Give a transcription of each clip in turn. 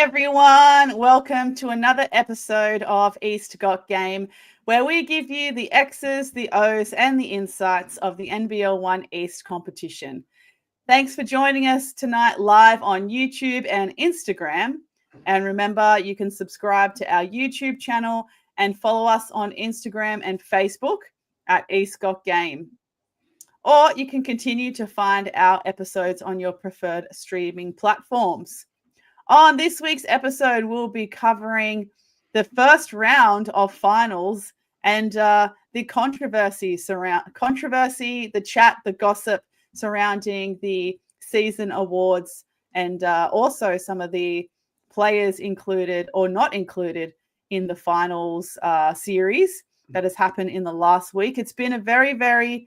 everyone. Welcome to another episode of East Got Game, where we give you the X's, the O's, and the insights of the NBL One East competition. Thanks for joining us tonight live on YouTube and Instagram. And remember, you can subscribe to our YouTube channel and follow us on Instagram and Facebook at East Got Game. Or you can continue to find our episodes on your preferred streaming platforms. On this week's episode, we'll be covering the first round of finals and the controversy, the chat, the gossip surrounding the season awards, and also some of the players included or not included in the finals series that has happened in the last week. It's been a very, very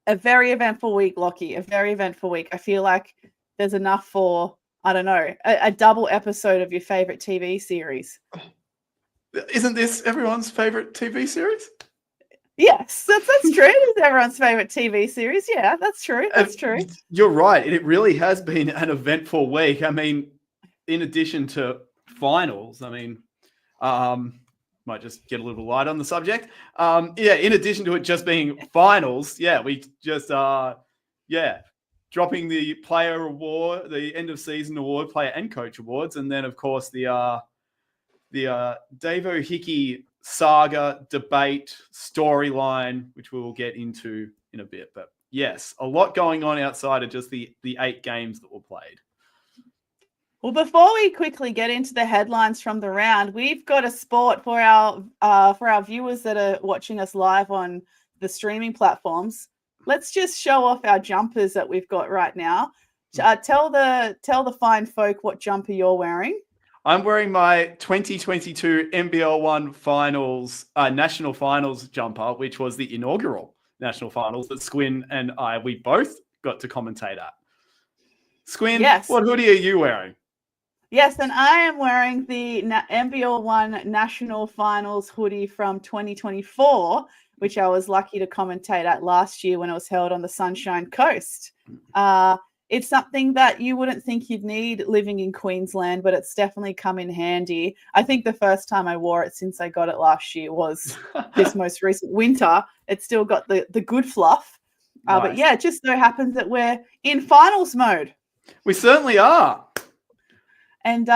eventful week, Lockie. A very eventful week. I feel like there's enough for, I don't know, a double episode of your favorite TV series. Isn't this everyone's favorite TV series? Yes, that's true. It's everyone's favorite TV series. Yeah, that's true. That's true. You're right. It really has been an eventful week. I mean, in addition to finals, might just get a little light on the subject. In addition to it just being finals, we just dropping the player award, the end of season award, player and coach awards, and then of course the Davo Hickey saga debate storyline, which we will get into in a bit. But yes, a lot going on outside of just the 8 games that were played. Well, before we quickly get into the headlines from the round, we've got a sport for our viewers that are watching us live on the streaming platforms. Let's just show off our jumpers that we've got right now. Tell the fine folk what jumper you're wearing. I'm wearing my 2022 NBL One Finals National Finals jumper, which was the inaugural National Finals that Squin and we both got to commentate at. Squin, yes. What hoodie are you wearing? Yes, and I am wearing the NBL One National Finals hoodie from 2024, which I was lucky to commentate at last year when it was held on the Sunshine Coast. It's something that you wouldn't think you'd need living in Queensland, but it's definitely come in handy. I think the first time I wore it since I got it last year was this most recent winter. It's still got the good fluff. Nice. But yeah, it just so happens that we're in finals mode. We certainly are. And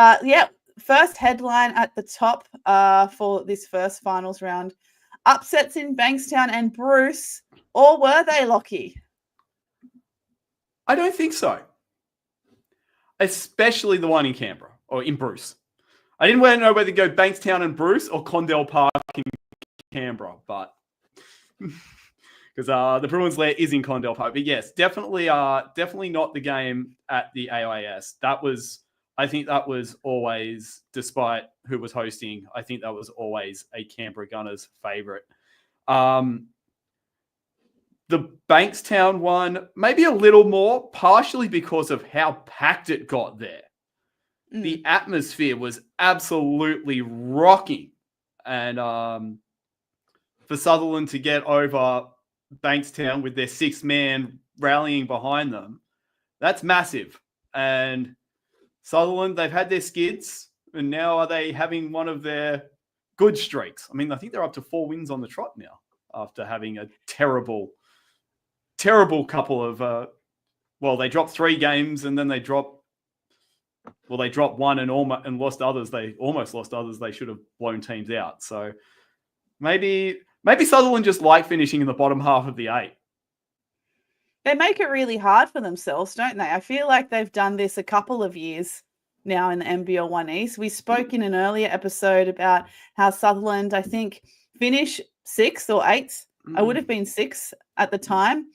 first headline at the top for this first finals round. Upsets in Bankstown and Bruce, or were they, Lockie? I don't think so. Especially the one in Canberra or in Bruce. I didn't want to know whether to go Bankstown and Bruce or Condell Park in Canberra, but because the Bruins lair is in Condell Park. But yes, definitely not the game at the AIS. I think that was always, despite who was hosting, I think that was always a Canberra Gunners favourite. The Bankstown one, maybe a little more, partially because of how packed it got there. The atmosphere was absolutely rocking. And for Sutherland to get over Bankstown with their 6-man rallying behind them, that's massive. And Sutherland, they've had their skids, and now are they having one of their good streaks? I mean, I think they're up to 4 wins on the trot now after having a terrible couple of, they dropped 3 games and then they dropped one and lost others. They almost lost others. They should have blown teams out. So maybe Sutherland just like finishing in the bottom half of the 8. They make it really hard for themselves, don't they? I feel like they've done this a couple of years now in the NBL One East. We spoke in an earlier episode about how Sutherland, I think, finished 6th or 8th. I would have been 6th at the time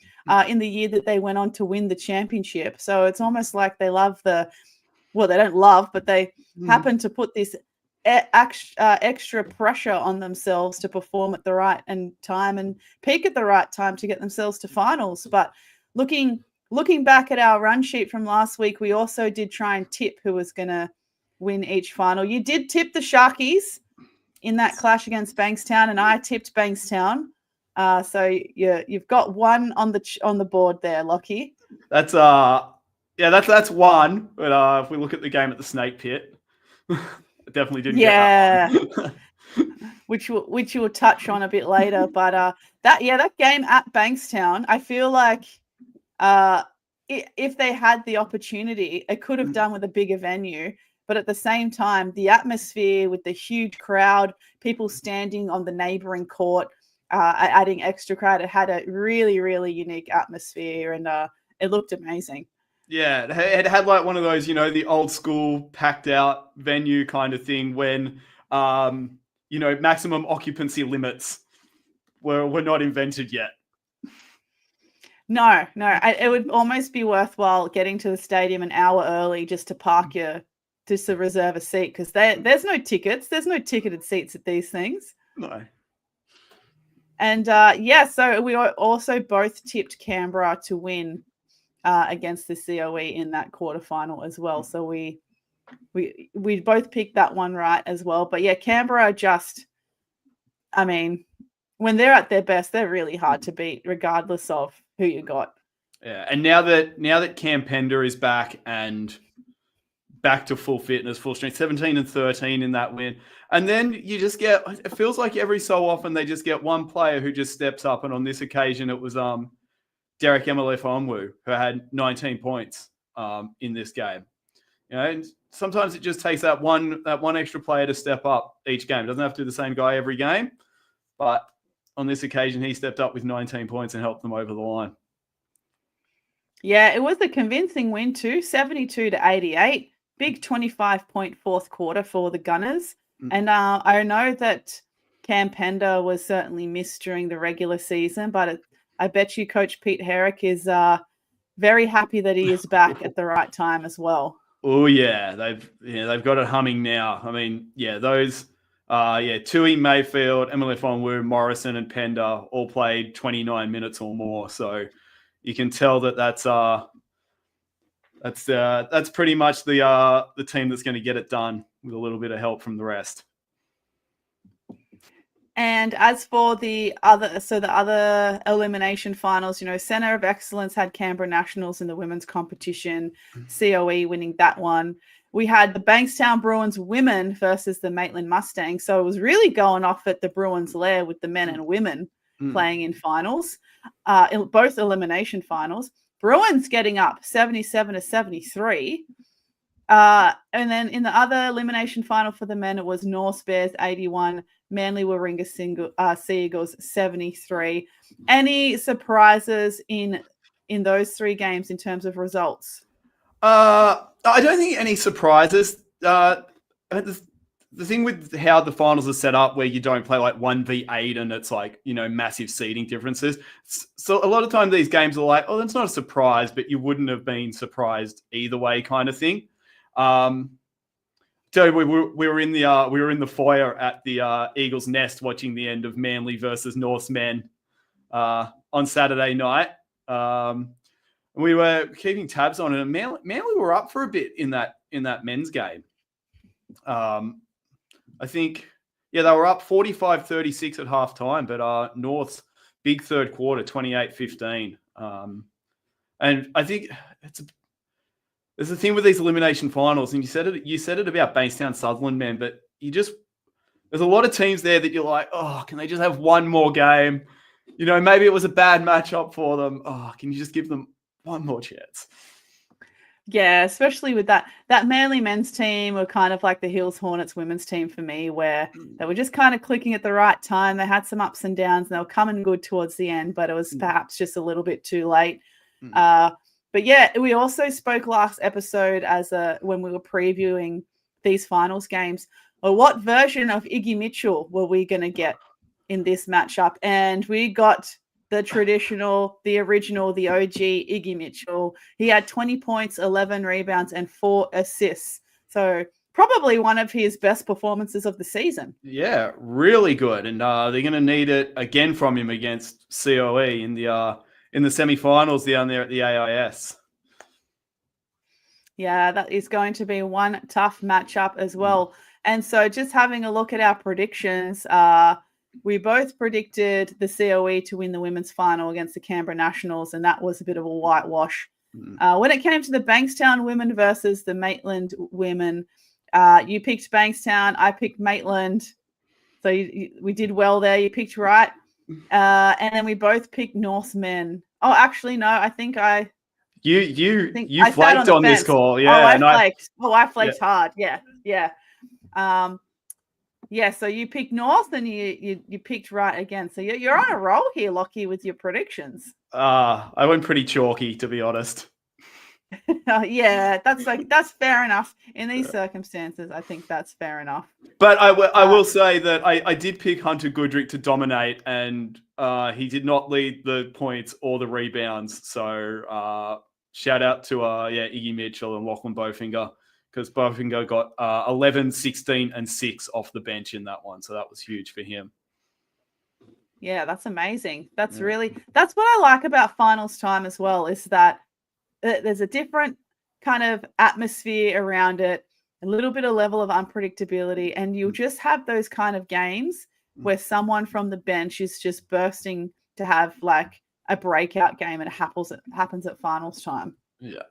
in the year that they went on to win the championship. So it's almost like they love they don't love, but they happen to put this extra pressure on themselves to perform at the right time and peak at the right time to get themselves to finals. But looking back at our run sheet from last week, we also did try and tip who was going to win each final. You did tip the Sharkies in that clash against Bankstown, and I tipped Bankstown. So you've got one on the board there, Lockie. That's Yeah, that's one. But if we look at the game at the Snake Pit, it definitely didn't get that one. which you will touch on a bit later. But that game at Bankstown, I feel like if they had the opportunity, it could have done with a bigger venue. But at the same time, the atmosphere with the huge crowd, people standing on the neighboring court, adding extra crowd, it had a really, really unique atmosphere, and it looked amazing. Yeah, it had like one of those, the old school packed out venue kind of thing when, maximum occupancy limits were not invented yet. No, it would almost be worthwhile getting to the stadium an hour early just to park just to reserve a seat, because there's no tickets. There's no ticketed seats at these things. No. And so we also both tipped Canberra to win against the COE in that quarterfinal as well. So we both picked that one right as well. But yeah, Canberra when they're at their best, they're really hard to beat, regardless of who you got. Yeah, and now that Cam Pender is back and back to full fitness, full strength, 17 and 13 in that win. And then you just get, it feels like every so often they just get one player who just steps up. And on this occasion, it was Derek Emelie-Fonwu, who had 19 points in this game. And sometimes it just takes that one extra player to step up each game. It doesn't have to be the same guy every game, but on this occasion, he stepped up with 19 points and helped them over the line. Yeah, it was a convincing win too, 72-88. Big 25-point fourth quarter for the Gunners. And I know that Cam Pender was certainly missed during the regular season, but I bet you Coach Pete Herrick is very happy that he is back at the right time as well. Oh yeah, they've got it humming now. I mean, yeah, those Tui, Mayfield, Emelie-Fonwu, Morrison, and Pender all played 29 minutes or more. So you can tell that's pretty much the team that's going to get it done with a little bit of help from the rest. And as for the other elimination finals, Center of Excellence had Canberra Nationals in the women's competition, COE winning that one. We had the Bankstown Bruins women versus the Maitland Mustangs. So it was really going off at the Bruins lair with the men and women playing in finals, in both elimination finals. Bruins getting up 77-73. And then in the other elimination final for the men, it was North Bears 81, Manly Warringah Sea Eagles 73. Any surprises in those three games in terms of results? I don't think any surprises. The thing with how the finals are set up, where you don't play like 1v8 and it's like, massive seeding differences. So a lot of time these games are like, oh, that's not a surprise, but you wouldn't have been surprised either way kind of thing. So we were in the foyer at the Eagles Nest watching the end of Manly versus North's men on Saturday night. We were keeping tabs on it, and Manly were up for a bit in that men's game. I think, they were up 45-36 at halftime, but North's big third quarter, 28-15. And I think there's a thing with these elimination finals, and you said it about Bankstown Sutherland, man, but there's a lot of teams there that you're like, oh, can they just have one more game? Maybe it was a bad matchup for them. Oh, can you just give them one more chance? Yeah, especially with that Manly men's team were kind of like the Hills Hornets women's team for me, where they were just kind of clicking at the right time. They had some ups and downs, and they were coming good towards the end, but it was perhaps just a little bit too late. But yeah, we also spoke last episode when we were previewing these finals games, or what version of Iggy Mitchell were we going to get in this matchup? And we got the traditional, the original, the OG Iggy Mitchell. He had 20 points, 11 rebounds, and 4 assists. So probably one of his best performances of the season. Yeah, really good. And they're going to need it again from him against COE in the semi-finals down there at the AIS. Yeah, that is going to be one tough matchup as well. And so just having a look at our predictions, we both predicted the COE to win the women's final against the Canberra Nationals, and that was a bit of a whitewash. When it came to the Bankstown women versus the Maitland women, you picked Bankstown. I picked Maitland. So we did well there. You picked right. And then we both picked Norsemen. Oh, actually, no. I think I flaked on this call. Yeah. I flaked hard. Yeah. Yeah, so you picked North and you picked right again. So you're on a roll here, Lockie, with your predictions. I went pretty chalky, to be honest. Yeah, that's fair enough. In these circumstances, I think that's fair enough. But I will say that I did pick Hunter Goodrick to dominate, and he did not lead the points or the rebounds. So shout out to Iggy Mitchell and Lachlan Bowfinger, because Bowfinger got 11, 16, and 6 off the bench in that one. So that was huge for him. Yeah, that's amazing. That's what I like about finals time as well, is that there's a different kind of atmosphere around it, a little bit of level of unpredictability, and you'll just have those kind of games where someone from the bench is just bursting to have like a breakout game, and it happens at finals time. Yeah.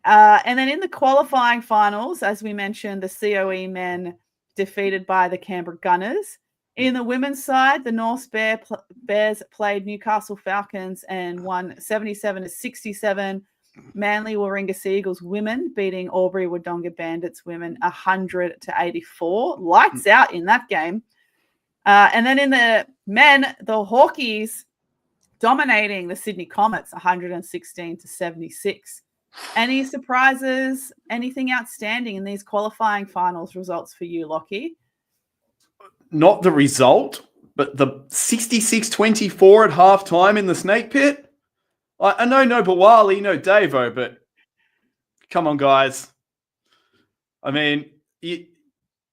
And then in the qualifying finals, as we mentioned, the COE men defeated by the Canberra Gunners. In the women's side, the North Bears played Newcastle Falcons and won 77-67. Manly Warringah Seagulls women beating Albury Wodonga Bandits women 100-84. Lights out in that game. And then in the men, the Hawkies dominating the Sydney Comets 116-76. Any surprises, anything outstanding in these qualifying finals results for you, Lockie? Not the result, but the 66-24 at halftime in the Snake Pit. I know no Bawali, no Davo, but come on, guys. I mean, you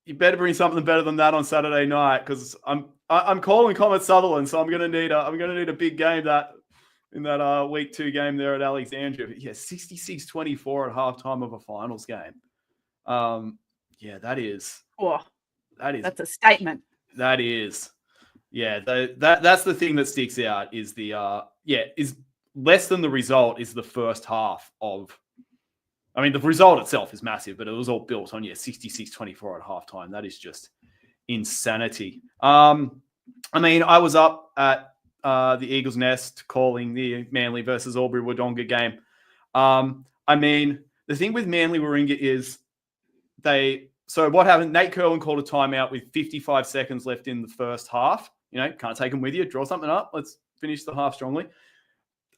better bring something better than that on Saturday night, because I'm calling Comet Sutherland, so I'm gonna need a big game in that week 2 game there at Alexandria. But yeah, 66-24 at halftime of a finals game. That's a statement. That is. Yeah, that's the thing that sticks out is is less than the result is the first half of. I mean, the result itself is massive, but it was all built on 66-24 at halftime. That is just insanity. I mean, I was up at the Eagles Nest calling the Manly versus Albury Wodonga game. I mean, the thing with Manly Warringah is so what happened? Nate Curlin called a timeout with 55 seconds left in the first half. Can't take them with you. Draw something up. Let's finish the half strongly.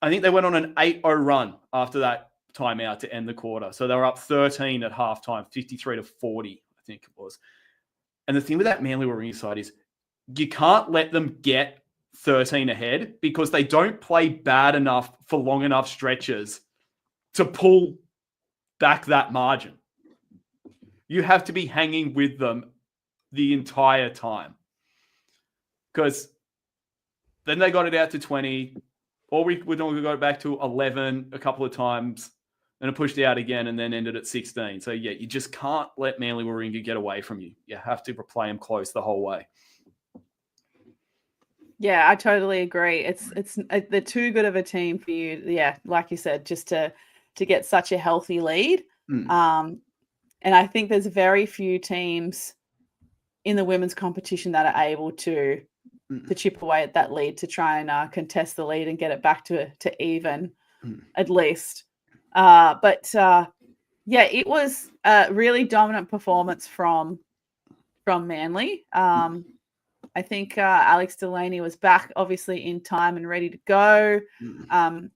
I think they went on an 8-0 run after that timeout to end the quarter. So they were up 13 at halftime, 53-40, I think it was. And the thing with that Manly Warringah side is you can't let them get 13 ahead, because they don't play bad enough for long enough stretches to pull back that margin. You have to be hanging with them the entire time, because then they got it out to 20, or we got it back to 11 a couple of times, and it pushed out again, and then ended at 16. So yeah, you just can't let Manly Warringah get away from you. You have to play them close the whole way. Yeah, I totally agree. They're too good of a team for you. Yeah, like you said, just to get such a healthy lead. And I think there's very few teams in the women's competition that are able to chip away at that lead, to try and contest the lead and get it back to even, at least. But it was a really dominant performance from Manly. I think Alex Delaney was back, obviously, in time and ready to go.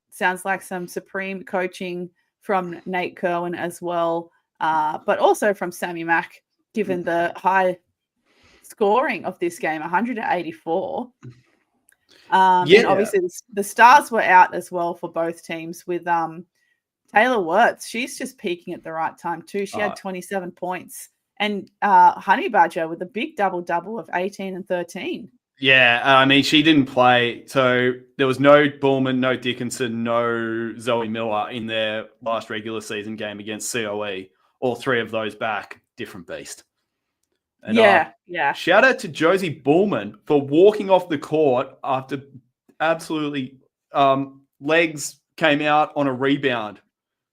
Sounds like some supreme coaching from Nate Curlin as well. But also from Sammy Mack, given the high scoring of this game, 184. And obviously the stars were out as well for both teams, with Taylor Wirtz. She's just peaking at the right time too. She had 27 points. And Honey Badger with a big double-double of 18 and 13. Yeah, I mean, she didn't play. So there was no Bullman, no Dickinson, no Zoe Miller in their last regular season game against COE. All 3 of those back, different beast. And, shout out to Josie Bullman for walking off the court after absolutely legs came out on a rebound,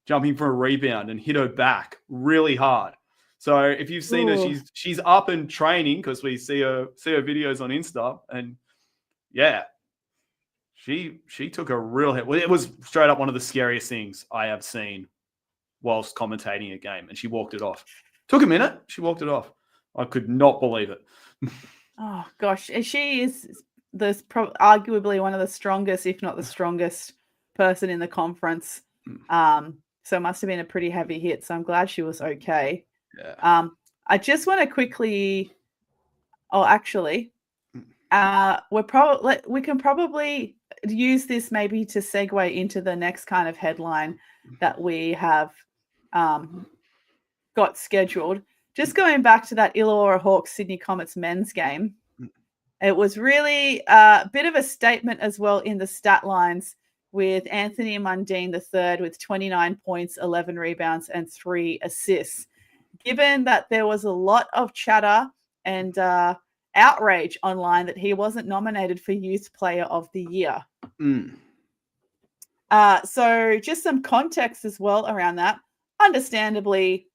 jumping for a rebound and hit her back really hard. So if you've seen her, she's up and training because we see her videos on Insta, and yeah, she took a real hit. Well, it was straight up one of the scariest things I have seen whilst commentating a game, and she walked it off. Took a minute, she walked it off. I could not believe it. Oh gosh, she is arguably one of the strongest, if not the strongest, person in the conference. So it must have been a pretty heavy hit. So I'm glad she was okay. Yeah. I just want to quickly. Oh, actually, we can probably use this maybe to segue into the next kind of headline that we have got scheduled. Just going back to that Illawarra Hawks Sydney Comets men's game, it was really a bit of a statement as well in the stat lines, with Anthony Mundine III with 29 points, 11 rebounds, and 3 assists. Given that there was a lot of chatter and outrage online that he wasn't nominated for Youth Player of the Year. So just some context as well around that. Understandably,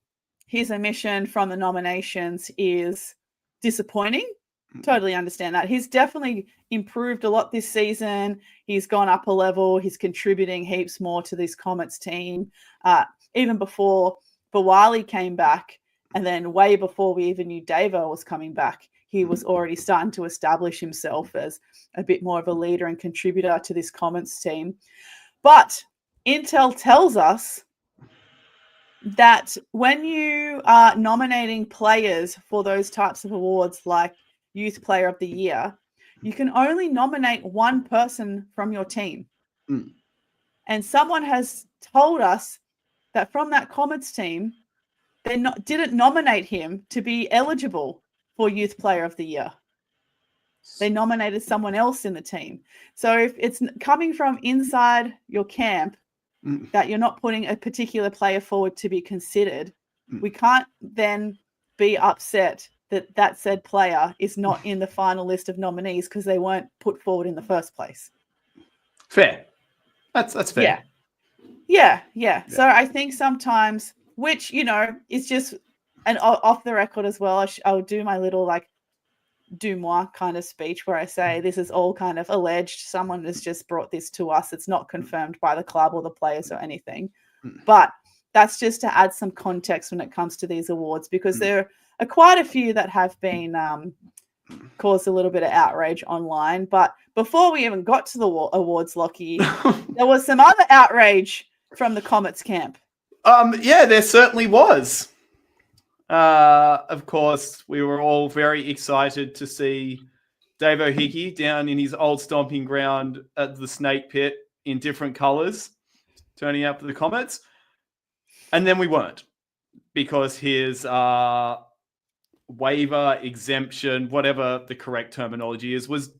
his omission from the nominations is disappointing. Totally understand that. He's definitely improved a lot this season. He's gone up a level. He's contributing heaps more to this Comets team. Even before Bawali came back, and then way before we even knew Davo was coming back, he was already starting to establish himself as a bit more of a leader and contributor to this Comets team. But Intel tells us that when you are nominating players for those types of awards like Youth Player of the Year, you can only nominate one person from your team. And someone has told us that from that Comets team, they didn't nominate him to be eligible for Youth Player of the Year. They nominated someone else in the team. So if it's coming from inside your camp that you're not putting a particular player forward to be considered, we can't then be upset that that said player is not in the final list of nominees because they weren't put forward in the first place. Fair. That's fair. Yeah. So I think sometimes, which, is just an off the record as well, I'll do my little like Dumois kind of speech where I say this is all kind of alleged. Someone has just brought this to us. It's not confirmed by the club or the players or anything. But that's just to add some context when it comes to these awards, because there are quite a few that have been caused a little bit of outrage online. But before we even got to the awards, Lockie, there was some other outrage from the Comets camp. Yeah, there certainly was. Of course, we were all very excited to see Davo Hickey down in his old stomping ground at the Snake Pit in different colours, turning out for the Comets. And then we weren't, because his waiver, exemption, whatever the correct terminology is, was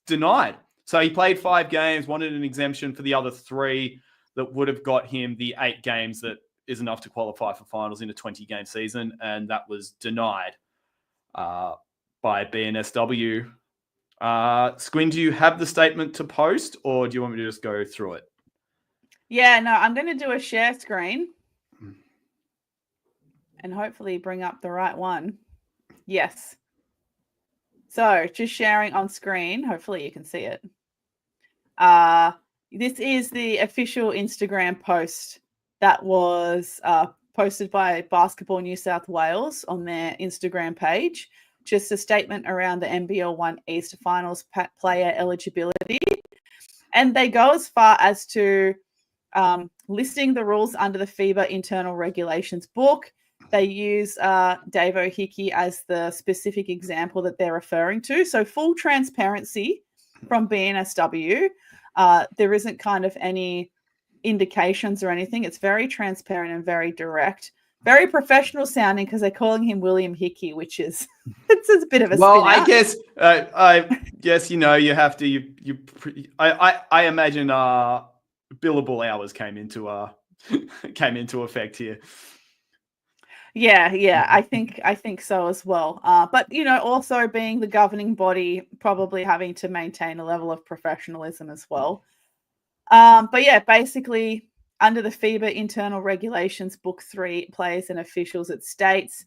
denied. So he played 5 games, wanted an exemption for the other 3 that would have got him the 8 games that is enough to qualify for finals in a 20-game season, and that was denied by BNSW. Squin, do you have the statement to post, or do you want me to just go through it? Yeah, no, I'm going to do a share screen and hopefully bring up the right one. Yes. So just sharing on screen. Hopefully you can see it. This is the official Instagram post that was posted by Basketball New South Wales on their Instagram page. Just a statement around the NBL 1 East Finals player eligibility. And they go as far as to listing the rules under the FIBA internal regulations book. They use Davo Hickey as the specific example that they're referring to. So full transparency from BNSW. There isn't kind of any indications or anything. It's very transparent and very direct, very professional sounding, because they're calling him William Hickey, which is it's a bit of a well. spin out. I guess I guess you have to. I imagine billable hours came into effect here. Yeah, I think so as well. But also being the governing body, probably having to maintain a level of professionalism as well. But yeah, basically, under the FIBA internal regulations, Book 3, players and officials, it states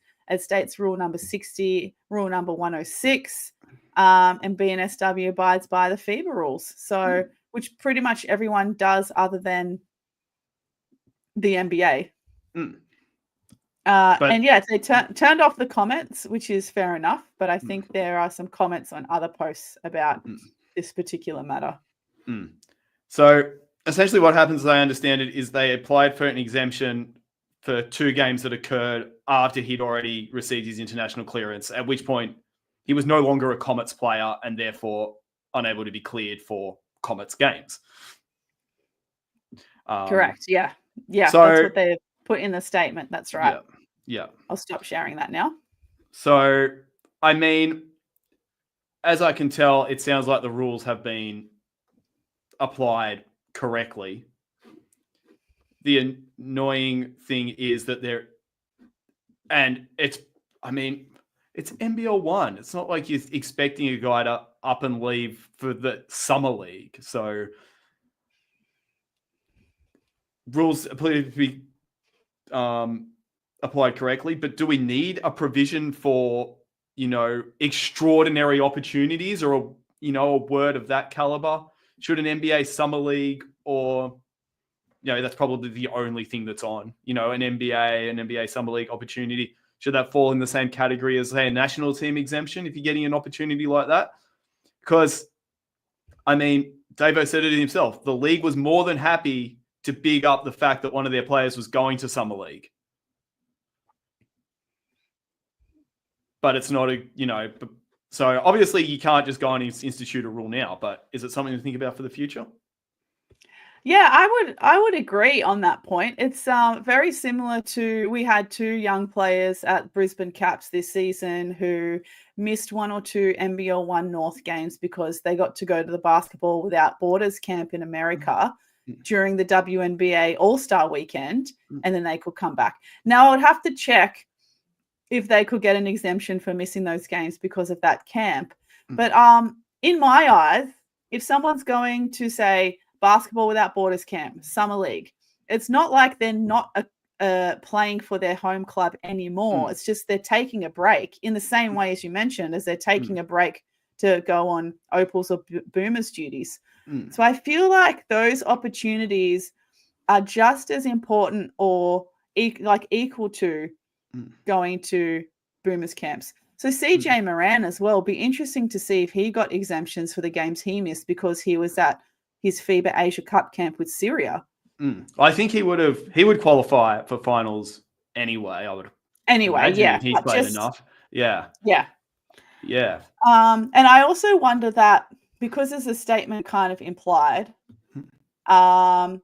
rule number 60, rule number 106, and BNSW abides by the FIBA rules. So, which pretty much everyone does other than the NBA. And yeah, they turned off the comments, which is fair enough. But I think there are some comments on other posts about this particular matter. So essentially what happens, as I understand it, is they applied for an exemption for 2 games that occurred after he'd already received his international clearance, at which point he was no longer a Comets player and therefore unable to be cleared for Comets games. Correct. Yeah. Yeah. So, that's what they put in the statement. That's right. Yeah. I'll stop sharing that now. So, I mean, as I can tell, it sounds like the rules have been applied correctly. The annoying thing is that it's NBL 1. It's not like you're expecting a guy to up and leave for the summer league. So rules appear to be applied correctly, but do we need a provision for, extraordinary opportunities or a word of that caliber? Should an NBA summer league or, that's probably the only thing that's on, an NBA summer league opportunity, should that fall in the same category as, say, a national team exemption if you're getting an opportunity like that? Because, Davo said it himself. The league was more than happy to big up the fact that one of their players was going to summer league. But it's not so obviously you can't just go and institute a rule now, but is it something to think about for the future? Yeah, I would agree on that point. It's very similar to, we had 2 young players at Brisbane Caps this season who missed 1 or 2 NBL 1 North games because they got to go to the Basketball Without Borders camp in America during the WNBA All-Star weekend, and then they could come back. Now, I would have to check if they could get an exemption for missing those games because of that camp. But in my eyes, if someone's going to say Basketball Without Borders camp, summer league, it's not like they're not playing for their home club anymore. It's just they're taking a break in the same way as you mentioned, as they're taking a break to go on Opals or Boomers duties. So I feel like those opportunities are just as important or equal to going to Boomers camps. So CJ Moran as well, be interesting to see if he got exemptions for the games he missed because he was at his FIBA Asia Cup camp with Syria. I think he would qualify for finals anyway. If he played enough. Yeah. And I also wonder that because there's a statement kind of implied, 2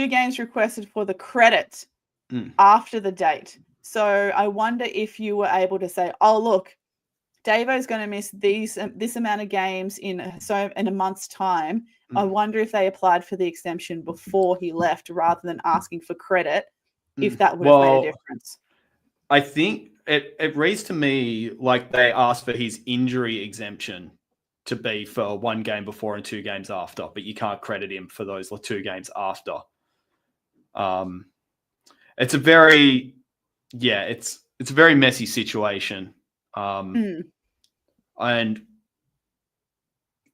games requested for the credit after the date. So I wonder if you were able to say, oh, look, Davo's going to miss this amount of games in a month's time. I wonder if they applied for the exemption before he left rather than asking for credit, if that would have made a difference. I think it reads to me like they asked for his injury exemption to be for 1 game before and 2 games after, but you can't credit him for those 2 games after. It's a very messy situation. And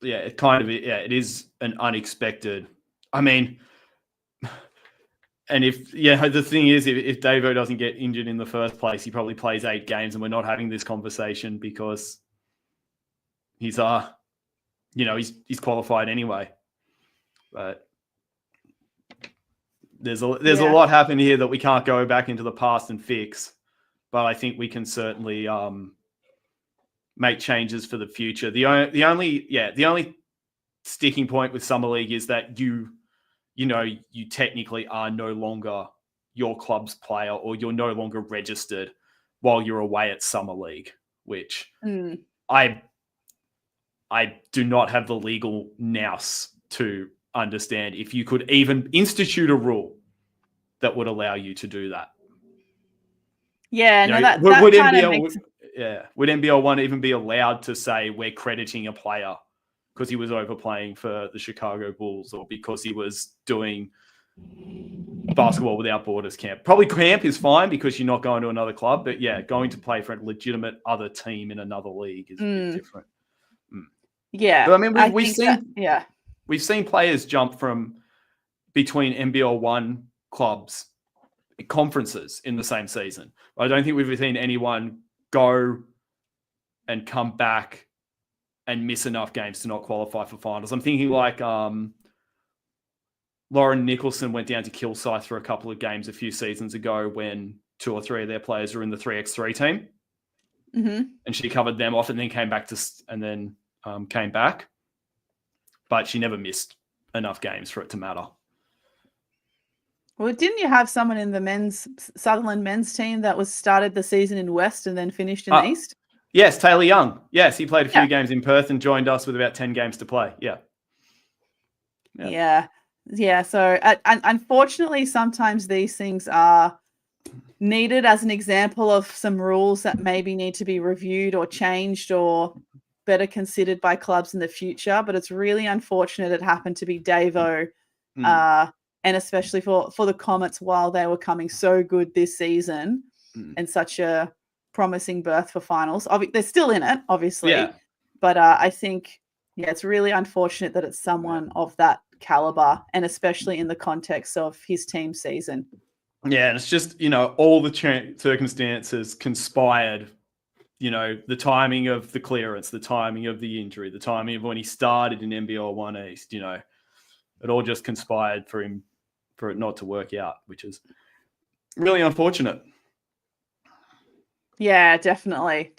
it is an unexpected. And the thing is, if Davo doesn't get injured in the first place, he probably plays 8 games, and we're not having this conversation because he's qualified anyway. But there's a lot happening here that we can't go back into the past and fix. But I think we can certainly make changes for the future. The only sticking point with Summer League is that you technically are no longer your club's player, or you're no longer registered while you're away at Summer League, which I do not have the legal nous to understand if you could even institute a rule that would allow you to do that. Yeah, would NBL 1 even be allowed to say we're crediting a player because he was overplaying for the Chicago Bulls or because he was doing basketball without borders camp. Probably camp is fine because you're not going to another club, but yeah, going to play for a legitimate other team in another league is a bit different. Yeah. But I mean, we've seen players jump from between NBL 1 clubs, conferences in the same season. I don't think we've seen anyone go and come back and miss enough games to not qualify for finals. I'm thinking like Lauren Nicholson went down to Kilsyth for a couple of games a few seasons ago when 2 or 3 of their players were in the 3x3 team. And she covered them off and then came back came back. But she never missed enough games for it to matter. Well, didn't you have someone in the Sutherland men's team that was started the season in West and then finished in East? Yes, Taylor Young. Yes, he played a few games in Perth and joined us with about 10 games to play. Yeah. So unfortunately, sometimes these things are needed as an example of some rules that maybe need to be reviewed or changed or better considered by clubs in the future. But it's really unfortunate it happened to be Davo, and especially for the Comets while they were coming so good this season and such a promising berth for finals. They're still in it, obviously. But I think, it's really unfortunate that it's someone of that caliber, and especially in the context of his team season. Yeah, and it's just, all the circumstances conspired, the timing of the clearance, the timing of the injury, the timing of when he started in NBL 1 East, it all just conspired for it not to work out, which is really unfortunate. Yeah, definitely.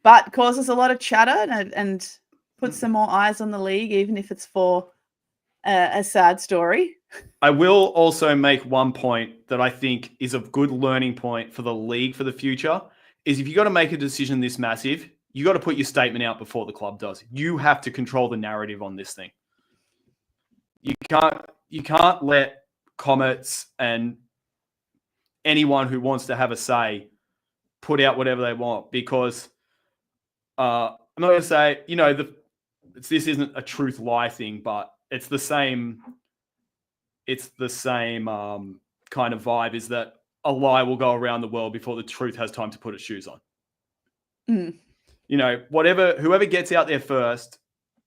But causes a lot of chatter and puts some more eyes on the league, even if it's for a sad story. I will also make one point that I think is a good learning point for the league for the future, is if you got to make a decision this massive, you got to put your statement out before the club does. You have to control the narrative on this thing. You can't let Comets and anyone who wants to have a say put out whatever they want, because I'm not going to say, this isn't a truth lie thing, but it's the same kind of vibe, is that a lie will go around the world before the truth has time to put its shoes on. Whoever gets out there first,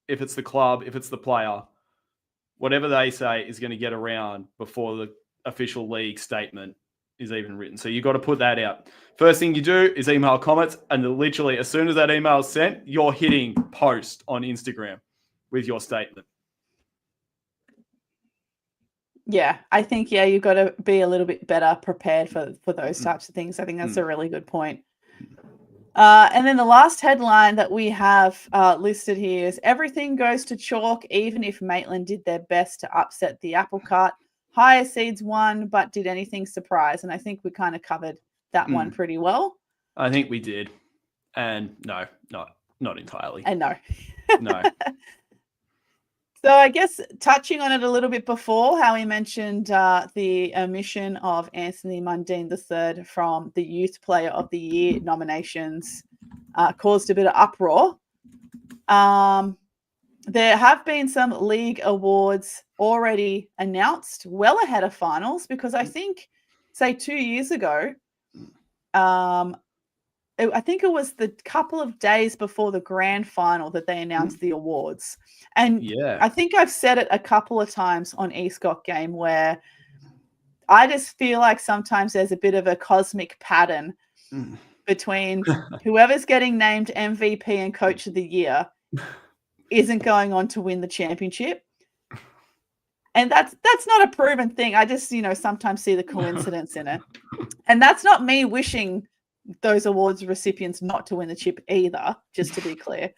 if it's the club, if it's the player, whatever they say is going to get around before the official league statement is even written. So you've got to put that out. First thing you do is email Comets, and literally as soon as that email is sent, you're hitting post on Instagram with your statement. Yeah, I think, you've got to be a little bit better prepared for those types of things. I think that's a really good point. And then the last headline that we have listed here is everything goes to chalk, even if Maitland did their best to upset the apple cart. Higher seeds won, but did anything surprise? And I think we kind of covered that one pretty well. I think we did. And no, not entirely. And no. No. So I guess touching on it a little bit before, how we mentioned the omission of Anthony Mundine III from the Youth Player of the Year nominations caused a bit of uproar. There have been some league awards already announced well ahead of finals, because I think, say 2 years ago, I think it was the couple of days before the grand final that they announced the awards. And I think I've said it a couple of times on East-Got Game, where I just feel like sometimes there's a bit of a cosmic pattern between whoever's getting named MVP and Coach of the Year isn't going on to win the championship. And that's not a proven thing. I just, sometimes see the coincidence in it. And that's not me wishing those awards recipients not to win the chip either, just to be clear.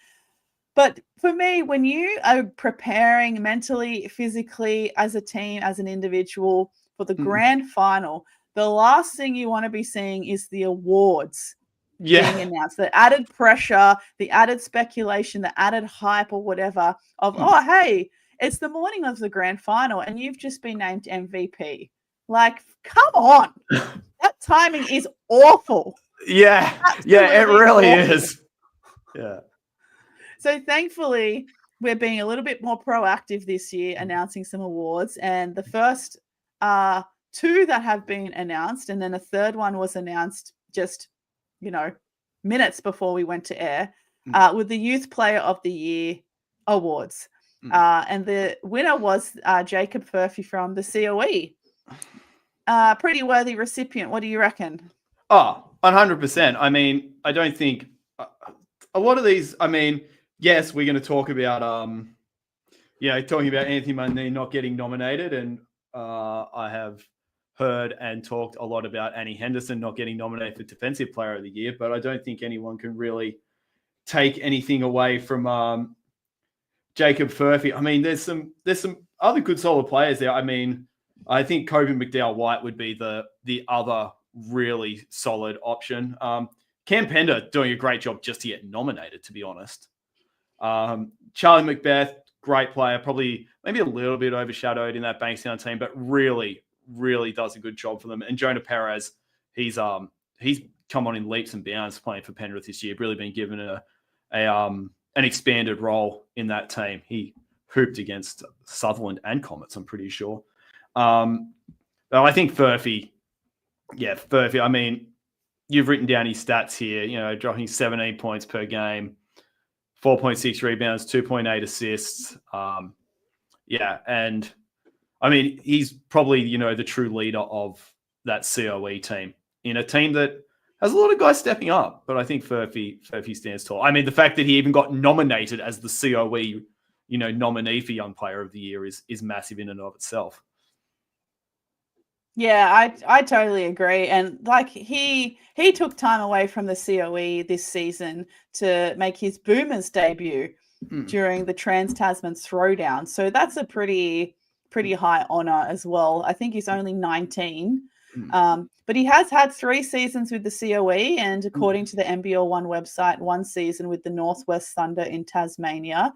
But for me, when you are preparing mentally, physically, as a team, as an individual for the grand final, the last thing you want to be seeing is the awards being announced. The added pressure, the added speculation, the added hype or whatever of, oh, hey, it's the morning of the grand final and you've just been named MVP. Like, come on. That timing is awful. Yeah. Absolutely, it really awful. Is. Yeah. So thankfully, we're being a little bit more proactive this year, announcing some awards. And the first two that have been announced, and then a third one was announced just, minutes before we went to air, with the Youth Player of the Year awards. And the winner was Jacob Furphy from the COE. Pretty worthy recipient. What do you reckon? Oh, 100%. I mean, I don't think a lot of these, I mean, yes, we're going to talk about, talking about Anthony Mundine not getting nominated. And I have heard and talked a lot about Annie Henderson not getting nominated for Defensive Player of the Year, but I don't think anyone can really take anything away from Jacob Furphy. I mean, there's some other good solid players there. I mean, I think Kobe McDowell-White would be the other really solid option. Cam Pender doing a great job just to get nominated, to be honest. Charlie Macbeth, great player, probably maybe a little bit overshadowed in that Bankstown team, but really, really does a good job for them. And Jonah Perez, he's come on in leaps and bounds playing for Penrith this year, really been given an expanded role in that team. He hooped against Sutherland and Comets, I'm pretty sure. I think Furphy, I mean, you've written down his stats here, dropping 17 points per game, 4.6 rebounds, 2.8 assists. And I mean, he's probably, the true leader of that COE team in a team that has a lot of guys stepping up, but I think Furphy stands tall. I mean, the fact that he even got nominated as the COE, nominee for Young Player of the Year is massive in and of itself. Yeah, I totally agree. And like he took time away from the COE this season to make his Boomers debut during the Trans-Tasman Throwdown. So that's a pretty high honor as well. I think he's only 19. But he has had 3 seasons with the COE, and according to the NBL One website, 1 season with the Northwest Thunder in Tasmania.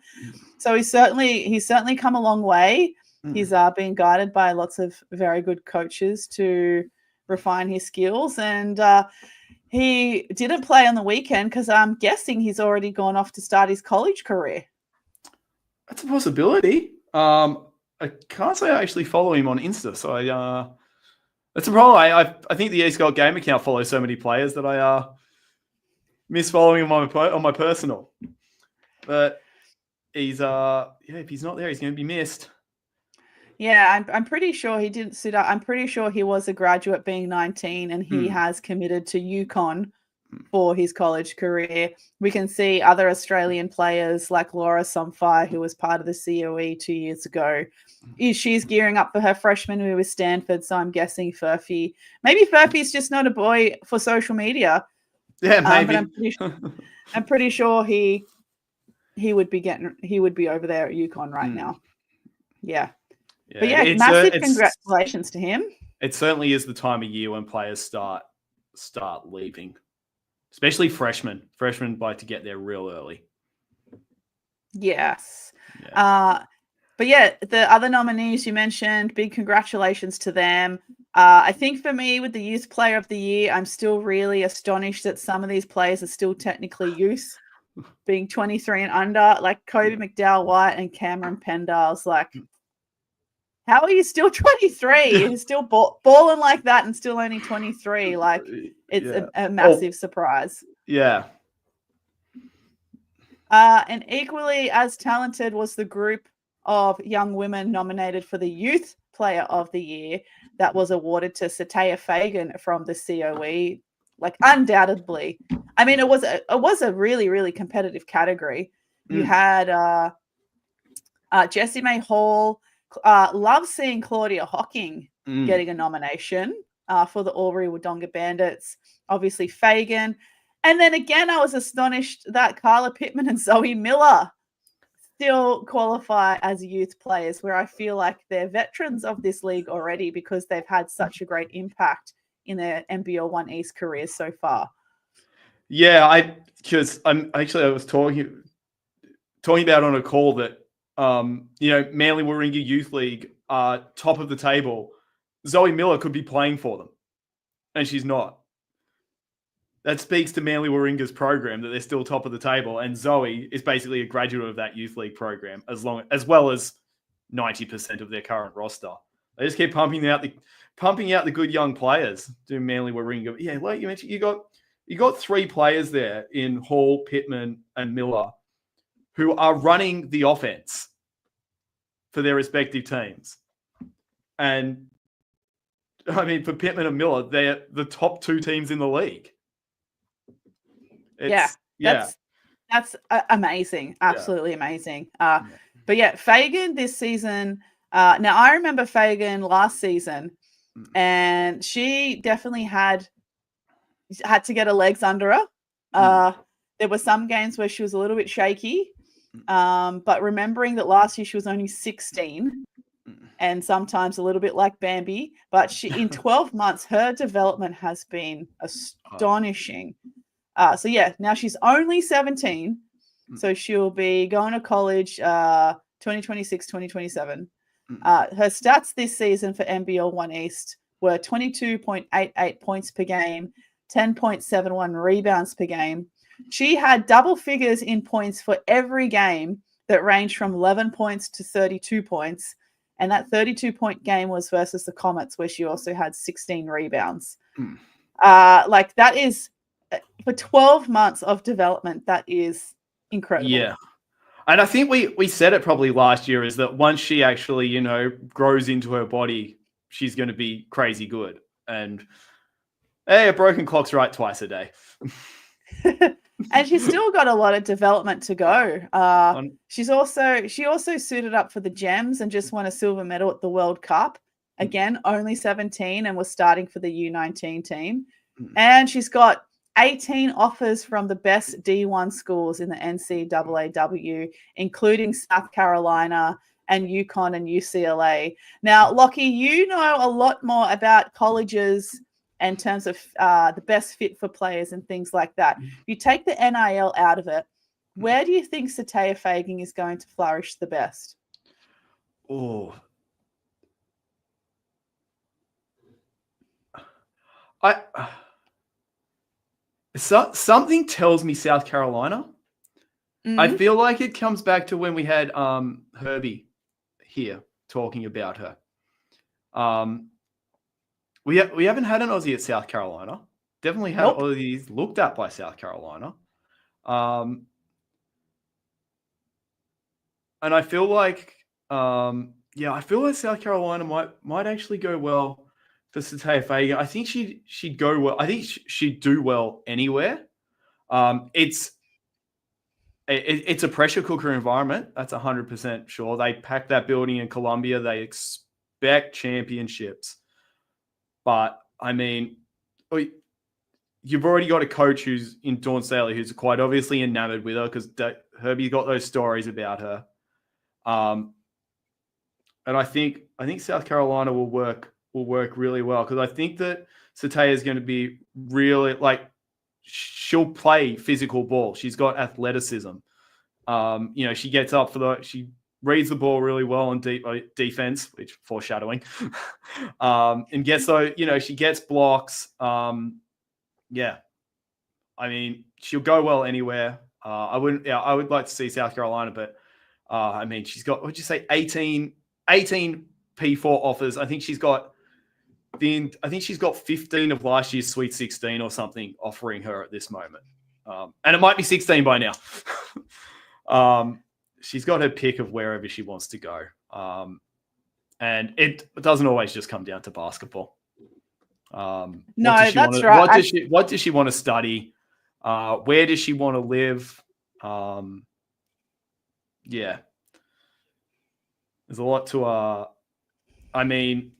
So he's certainly come a long way. He's being guided by lots of very good coaches to refine his skills. And he didn't play on the weekend because I'm guessing he's already gone off to start his college career. That's a possibility. I can't say I actually follow him on Insta, so that's a problem. I think the eScout game account follows so many players that I miss following him on my personal. But he's if he's not there, he's going to be missed. Yeah, I'm pretty sure he didn't sit up. I'm pretty sure he was a graduate being 19, and he has committed to UConn for his college career. We can see other Australian players like Laura Somfire, who was part of the COE 2 years ago. She's gearing up for her freshman year with Stanford, so I'm guessing maybe Furphy's just not a boy for social media. Yeah, maybe. But I'm pretty sure he would be over there at UConn right now. Yeah. But massive congratulations to him. It certainly is the time of year when players start leaving, especially freshmen. Freshmen like to get there real early. Yes. Yeah. But yeah, the other nominees you mentioned, big congratulations to them. I think for me, with the Youth Player of the Year, I'm still really astonished that some of these players are still technically youth, being 23 and under, like Kobe McDowell-White and Cameron Pender. I was like, how are you still 23? You're still balling like that and still only 23. Like, it's a massive surprise. Yeah. And equally as talented was the group of young women nominated for the Youth Player of the Year that was awarded to Sataya Fagan from the COE. Like, undoubtedly. I mean, it was a really, really competitive category. You had Jessie May Hall. Love seeing Claudia Hocking getting a nomination for the Albury Wodonga Bandits. Obviously, Fagan. And then again, I was astonished that Carla Pittman and Zoe Miller still qualify as youth players, where I feel like they're veterans of this league already because they've had such a great impact in their NBL One East careers so far. Yeah, I was talking about on a call that Manly Warringah Youth League top of the table. Zoe Miller could be playing for them, and she's not. that speaks to Manly Warringah's program that they're still top of the table, and Zoe is basically a graduate of that youth league program, as well as 90% of their current roster. They just keep pumping out the good young players. Do Manly Warringah? Yeah, like you mentioned, you got 3 players there in Hall, Pittman, and Miller, who are running the offense for their respective teams. And I mean, for Pittman and Miller, they're the top 2 teams in the league. That's amazing. Absolutely amazing. But yeah, Fagan this season. Now I remember Fagan last season, and she definitely had to get her legs under her. There were some games where she was a little bit shaky, but remembering that last year she was only 16, and sometimes a little bit like Bambi, but she in 12 months her development has been astonishing. So yeah, now she's only 17, so she'll be going to college 2026, 2027. Her stats this season for NBL 1 East were 22.88 points per game, 10.71 rebounds per game. She had double figures in points for every game that ranged from 11 points to 32 points. And that 32-point game was versus the Comets, where she also had 16 rebounds. Like that is, for 12 months of development, that is incredible. Yeah. And I think we said it probably last year, is that once she actually, grows into her body, she's going to be crazy good. And hey, a broken clock's right twice a day. And she's still got a lot of development to go. She also suited up for the Gems and just won a silver medal at the World Cup. Again, only 17, and was starting for the U19 team. And she's got 18 offers from the best D1 schools in the NCAAW, including South Carolina and UConn and UCLA. Now, Lockie, you know a lot more about colleges in terms of the best fit for players and things like that. You take the NIL out of it, where do you think Sataya Fagan is going to flourish the best? Oh, something tells me South Carolina. I feel like it comes back to when we had Herbie here talking about her. We haven't had an Aussie at South Carolina. Definitely had Aussies looked at by South Carolina. And I feel like South Carolina might actually go well for Sataya Fagan. I think she'd go well. I think she'd do well anywhere. It's a pressure cooker environment. That's 100% sure. They pack that building in Columbia. They expect championships. But, I mean, you've already got a coach who's in Dawn Staley, who's quite obviously enamored with her because Herbie got those stories about her. And I think South Carolina will work really well, because I think that Sataya is going to be really, she'll play physical ball. She's got athleticism. She gets up she reads the ball really well on defense, which foreshadowing, and gets she gets blocks. Yeah, I mean, she'll go well anywhere. I would like to see South Carolina, but I mean, she's got, what'd you say, 18 P4 offers. I think she's got 15 of last year's Sweet 16 or something offering her at this moment, and it might be 16 by now. She's got her pick of wherever she wants to go. And it doesn't always just come down to basketball. No, that's right. What does she want to study? Where does she want to live? Yeah. There's a lot to, I mean,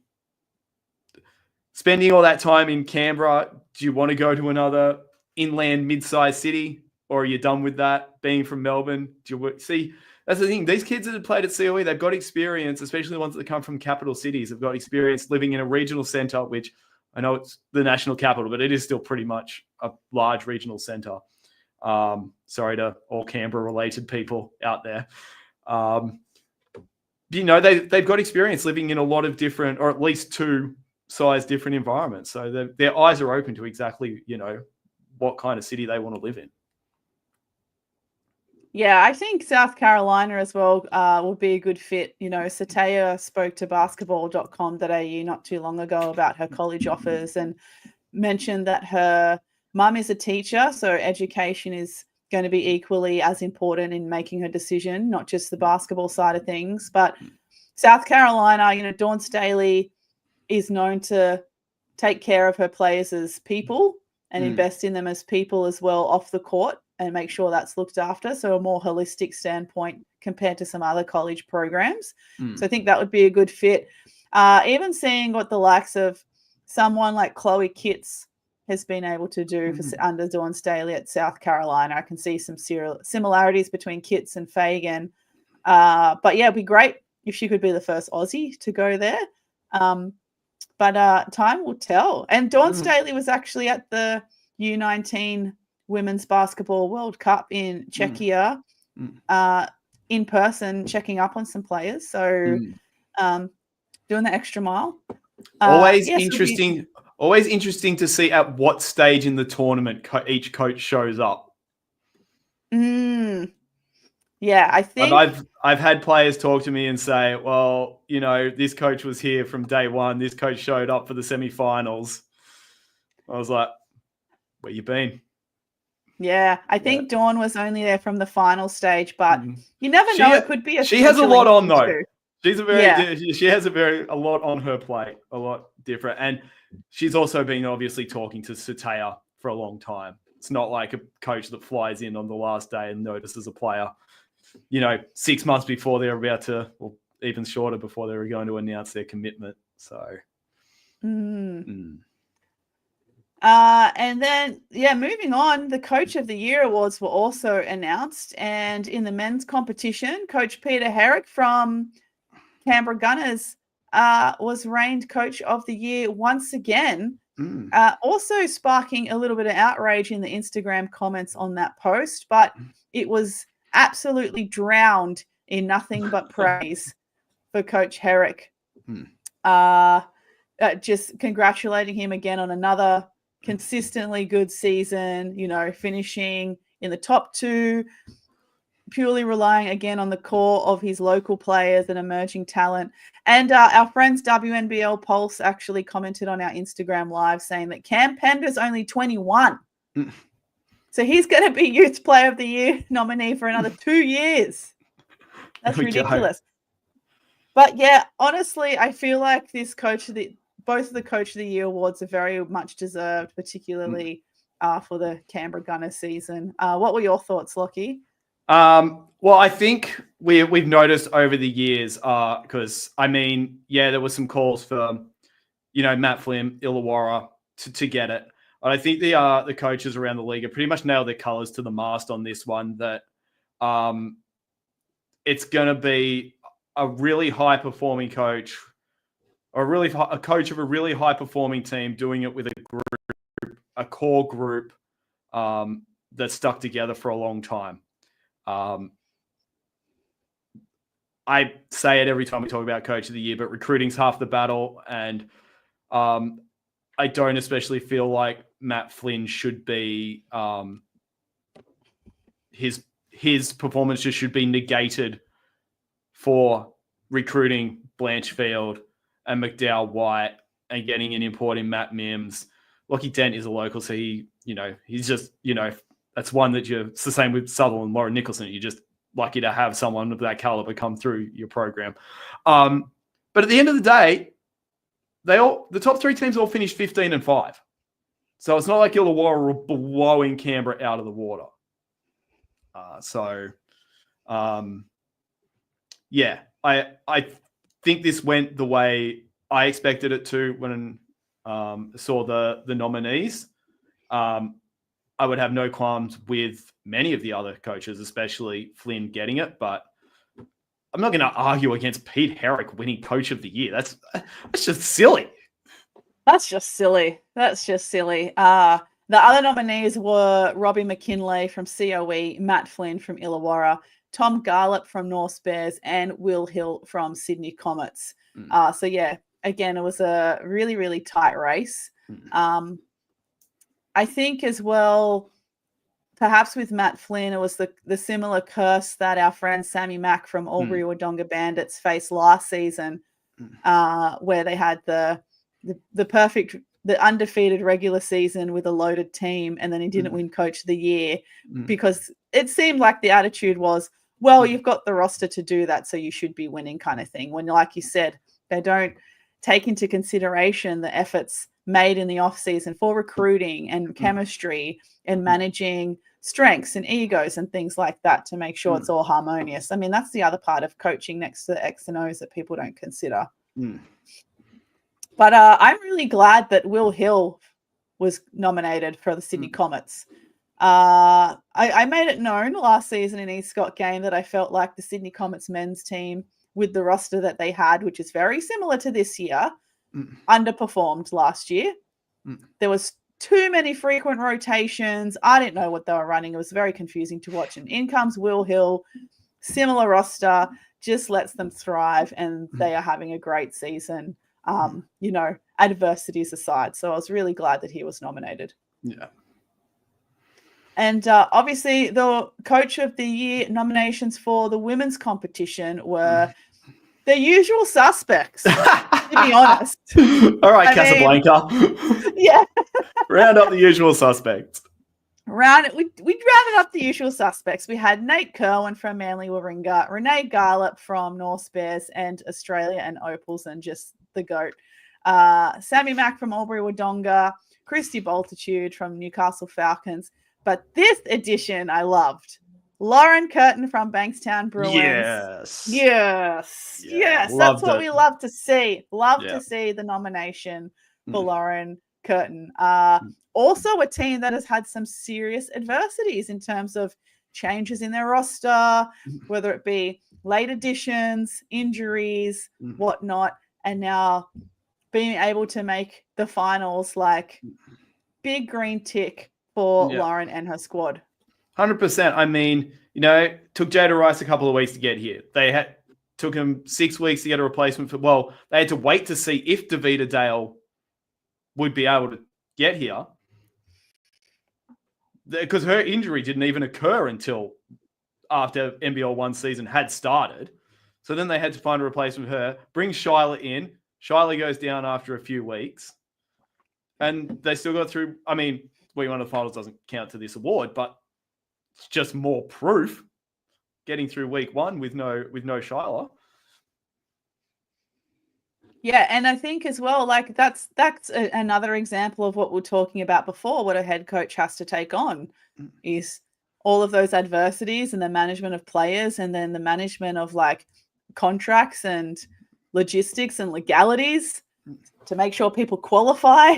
spending all that time in Canberra, do you want to go to another inland mid-sized city, or are you done with that, being from Melbourne? See, that's the thing. These kids that have played at COE, they've got experience, especially the ones that come from capital cities. They've got experience living in a regional centre, which I know it's the national capital, but it is still pretty much a large regional centre. Sorry to all Canberra-related people out there. They've got experience living in a lot of different, or at least two size different environments. So their eyes are open to exactly, what kind of city they want to live in. Yeah, I think South Carolina as well will be a good fit. You know, Sataya spoke to basketball.com.au not too long ago about her college offers and mentioned that her mum is a teacher, so education is going to be equally as important in making her decision, not just the basketball side of things. But South Carolina, you know, Dawn Staley is known to take care of her players as people and invest in them as people as well off the court and make sure that's looked after. So a more holistic standpoint compared to some other college programs. So I think that would be a good fit. Even seeing what the likes of someone like Chloe Kitts has been able to do under Dawn Staley at South Carolina. I can see some similarities between Kitts and Fagan. But yeah, it'd be great if she could be the first Aussie to go there. But time will tell. And Dawn Staley was actually at the U19 Women's Basketball World Cup in Czechia in person, checking up on some players. So doing the extra mile. Always interesting. Always interesting to see at what stage in the tournament each coach shows up. Yeah, I think I've had players talk to me and say, well, you know, this coach was here from day one. This coach showed up for the semifinals. I was like, where you been? Yeah, I think Dawn was only there from the final stage, but you never know. It could be a. She has a lot on though. Too. She's she has a lot on her plate, a lot different, and she's also been obviously talking to Sataya for a long time. It's not like a coach that flies in on the last day and notices a player, you know, 6 months before they're about to, or even shorter before they were going to announce their commitment. So. And then, moving on, the Coach of the Year awards were also announced. And in the men's competition, Coach Peter Herrick from Canberra Gunners was reigned Coach of the Year once again, also sparking a little bit of outrage in the Instagram comments on that post. But it was absolutely drowned in nothing but praise for Coach Herrick. Just congratulating him again on another consistently good season, you know, finishing in the top 2, purely relying again on the core of his local players and emerging talent. And our friends WNBL Pulse actually commented on our Instagram live saying that Cam Pender's only 21. So he's going to be Youth Player of the Year nominee for another 2 years. That's ridiculous. But yeah, honestly, I feel like this both of the Coach of the Year awards are very much deserved, particularly for the Canberra Gunner season. What were your thoughts, Lockie? Well, I think we've noticed over the years, because I mean, there were some calls for, you know, Matt Flynn, Illawarra to get it. But I think the coaches around the league have pretty much nailed their colours to the mast on this one. That it's going to be a really high performing coach, or a coach of a really high performing team doing it with a core group that's stuck together for a long time. I say it every time we talk about Coach of the Year, but recruiting's half the battle, and I don't especially feel like Matt Flynn should be his performance just should be negated for recruiting Blanchfield and McDowell White and getting an import in Matt Mims. Lockie Dent is a local, so he's just, that's one that it's the same with Sutherland, Lauren Nicholson. You're just lucky to have someone of that caliber come through your program. But at the end of the day, the top 3 teams all finished 15-5. So it's not like Illawarra were blowing Canberra out of the water. I think this went the way I expected it to when saw the nominees. I would have no qualms with many of the other coaches, especially Flynn getting it, but I'm not going to argue against Pete Herrick winning Coach of the Year. That's just silly. That's just silly. The other nominees were Robbie McKinlay from COE, Matt Flynn from Illawarra, Tom Garlop from North Bears, and Will Hill from Sydney Comets. Again, it was a really, really tight race. I think as well, perhaps with Matt Flynn, it was the similar curse that our friend Sammy Mack from Albury Wodonga Bandits faced last season, where they had the undefeated regular season with a loaded team, and then he didn't win Coach of the Year because it seemed like the attitude was, well, you've got the roster to do that, so you should be winning, kind of thing. When, like you said, they don't take into consideration the efforts made in the off season for recruiting and chemistry and managing strengths and egos and things like that to make sure it's all harmonious. I mean, that's the other part of coaching next to the X and O's that people don't consider. But I'm really glad that Will Hill was nominated for the Sydney Comets. I made it known last season in East Scott game that I felt like the Sydney Comets men's team, with the roster that they had, which is very similar to this year, underperformed last year. There was too many frequent rotations. I didn't know what they were running. It was very confusing to watch. And in comes Will Hill, similar roster, just lets them thrive, and they are having a great season, adversities aside. So I was really glad that he was nominated. Yeah. And obviously, the Coach of the Year nominations for the women's competition were the usual suspects, to be honest. All right, Casablanca. Yeah. Round up the usual suspects. We rounded up the usual suspects. We had Nate Kerwin from Manly Warringah, Renee Garlop from North Bears and Australia and Opals, and just the GOAT. Sammy Mack from Albury Wodonga, Christy Boltitude from Newcastle Falcons. But this edition I loved. Lauren Curtin from Bankstown Bruins. Yes. That's what we love to see. To see the nomination for Lauren Curtin. Also a team that has had some serious adversities in terms of changes in their roster, whether it be late additions, injuries, whatnot, and now being able to make the finals, like big green tick for Lauren and her squad. 100%. I mean, took Jada Rice a couple of weeks to get here. Took him 6 weeks to get a replacement they had to wait to see if Davida Dale would be able to get here, because her injury didn't even occur until after NBL 1 season had started. So then they had to find a replacement for her, bring Shyla in. Shyla goes down after a few weeks, and they still got through. I mean, we won the finals doesn't count to this award, but it's just more proof getting through week 1 with no Shyla. Yeah, and I think as well, like that's another example of what we were talking about before, what a head coach has to take on is all of those adversities and the management of players, and then the management of like contracts and logistics and legalities to make sure people qualify.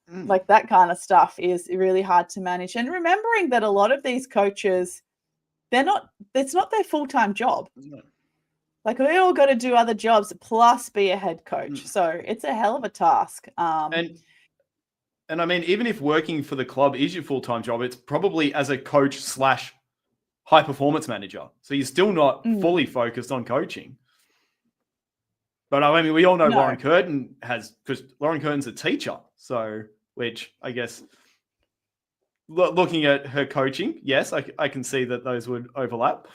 Like that kind of stuff is really hard to manage. And remembering that a lot of these coaches, it's not their full-time job. Like they all got to do other jobs plus be a head coach. So it's a hell of a task. And I mean, even if working for the club is your full-time job, it's probably as a coach / high performance manager. So you're still not fully focused on coaching. But I mean, we all know Lauren Curtin because Lauren Curtin's a teacher. So, which I guess looking at her coaching, yes, I can see that those would overlap.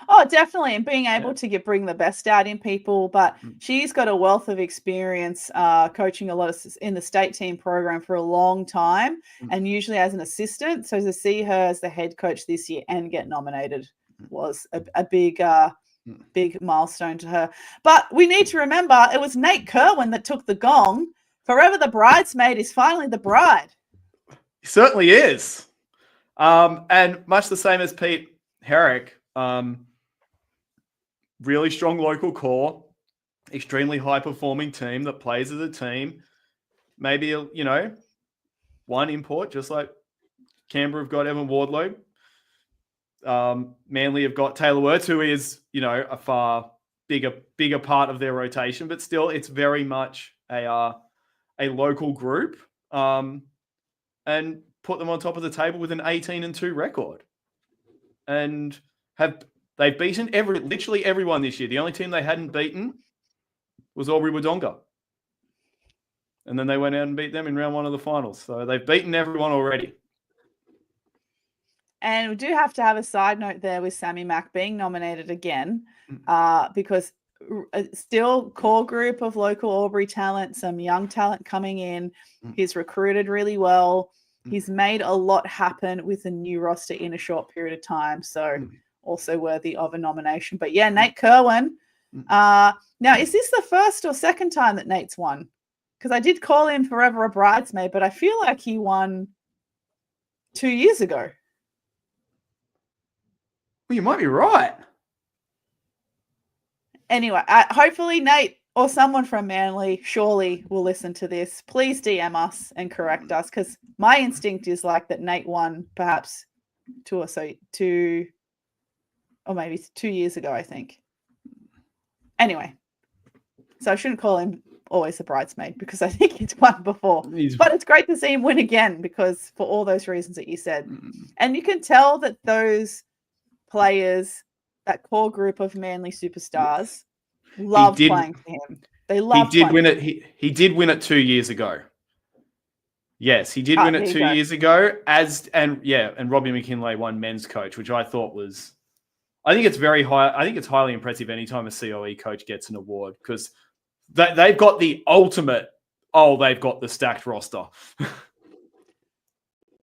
Oh, definitely. And being able to bring the best out in people. But she's got a wealth of experience coaching a lot in the state team program for a long time, and usually as an assistant. So to see her as the head coach this year and get nominated was a big milestone to her. But we need to remember it was Nate Kerwin that took the gong. Forever the bridesmaid is finally the bride. He certainly is. And much the same as Pete Herrick, really strong local core, extremely high-performing team that plays as a team. Maybe, one import, just like Canberra have got Evan Wardlow. Manly have got Taylor Wirtz, who is, a far bigger part of their rotation, but still it's very much a local group, and put them on top of the table with an 18-2 record. And they've beaten literally everyone this year. The only team they hadn't beaten was Albury Wodonga. And then they went out and beat them in round 1 of the finals. So they've beaten everyone already. And we do have to have a side note there with Sammy Mack being nominated again, because still core group of local Albury talent, some young talent coming in. He's recruited really well. He's made a lot happen with a new roster in a short period of time. So also worthy of a nomination. But yeah, Nate Kerwin. Now, is this the first or second time that Nate's won? Because I did call him Forever a Bridesmaid, but I feel like he won 2 years ago. Well, you might be right. Anyway, hopefully Nate or someone from Manly surely will listen to this. Please DM us and correct us, because my instinct is like that Nate won perhaps 2 or maybe 2 years ago, I think. Anyway, so I shouldn't call him always a bridesmaid because I think he's won before. But it's great to see him win again because for all those reasons that you said. And you can tell that those players, that core group of Manly superstars, love playing for him. They love. He did win it. He did win it 2 years ago. Yes, he did win it 2 years ago. And Robbie McKinlay won men's coach, which I thought was. I think it's very high. I think it's highly impressive anytime a COE coach gets an award because they've got the ultimate. Oh, they've got the stacked roster.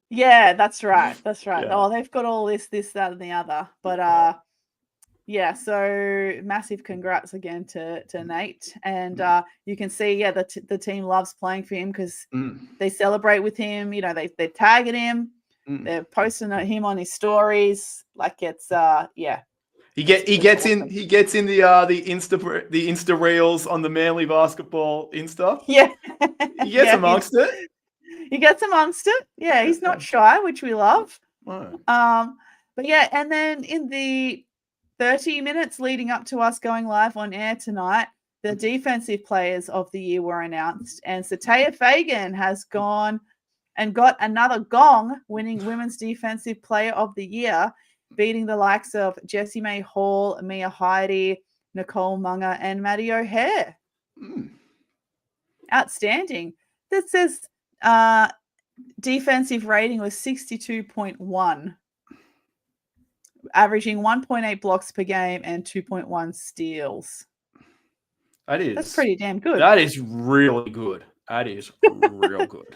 Yeah, that's right. That's right. Yeah. Oh, they've got all this, that, and the other. But yeah, so massive congrats again to Nate. And you can see, the team loves playing for him because they celebrate with him. You know, they're tagging him. They're posting him on his stories. Like it's He gets in the Insta reels on the Manly basketball Insta. Yeah. He gets amongst it. He gets amongst it. Yeah, he's not shy, which we love. Oh. But yeah, and then in the 30 minutes leading up to us going live on air tonight, the defensive players of the year were announced, and Sataya Fagan has gone and got another gong, winning Women's Defensive Player of the Year, beating the likes of Jessie May Hall, Mia Heidi, Nicole Munger, and Maddie O'Hare. Outstanding. That says defensive rating was 62.1, averaging 1.8 blocks per game and 2.1 steals. That's pretty damn good. That is really good. That is real good.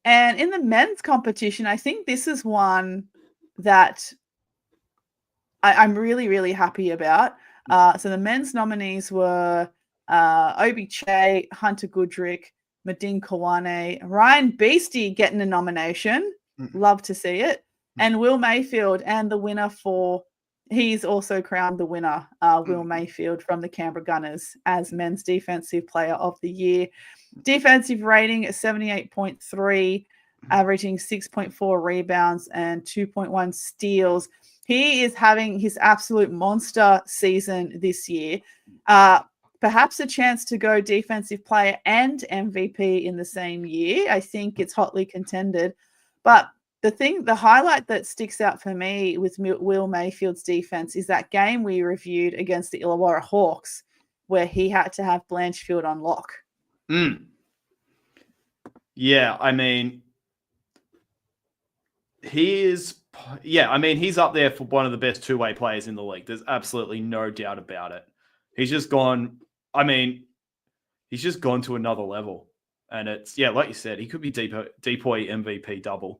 And in the men's competition, I think this is one that I'm really, really happy about. So the men's nominees were Obi Che, Hunter Goodrick, Madin Kawane, Ryan Beastie getting a nomination. Love to see it. And Will Mayfield, and the winner he's also crowned the winner, Will Mayfield from the Canberra Gunners as Men's Defensive Player of the Year. Defensive rating is 78.3, averaging 6.4 rebounds and 2.1 steals. He is having his absolute monster season this year. Perhaps a chance to go defensive player and MVP in the same year. I think it's hotly contended. But the highlight that sticks out for me with Will Mayfield's defense is that game we reviewed against the Illawarra Hawks, where he had to have Blanchfield on lock. Yeah, I mean, he's up there for one of the best two-way players in the league. There's absolutely no doubt about it. He's just gone to another level. And it's, like you said, he could be Depoy MVP double.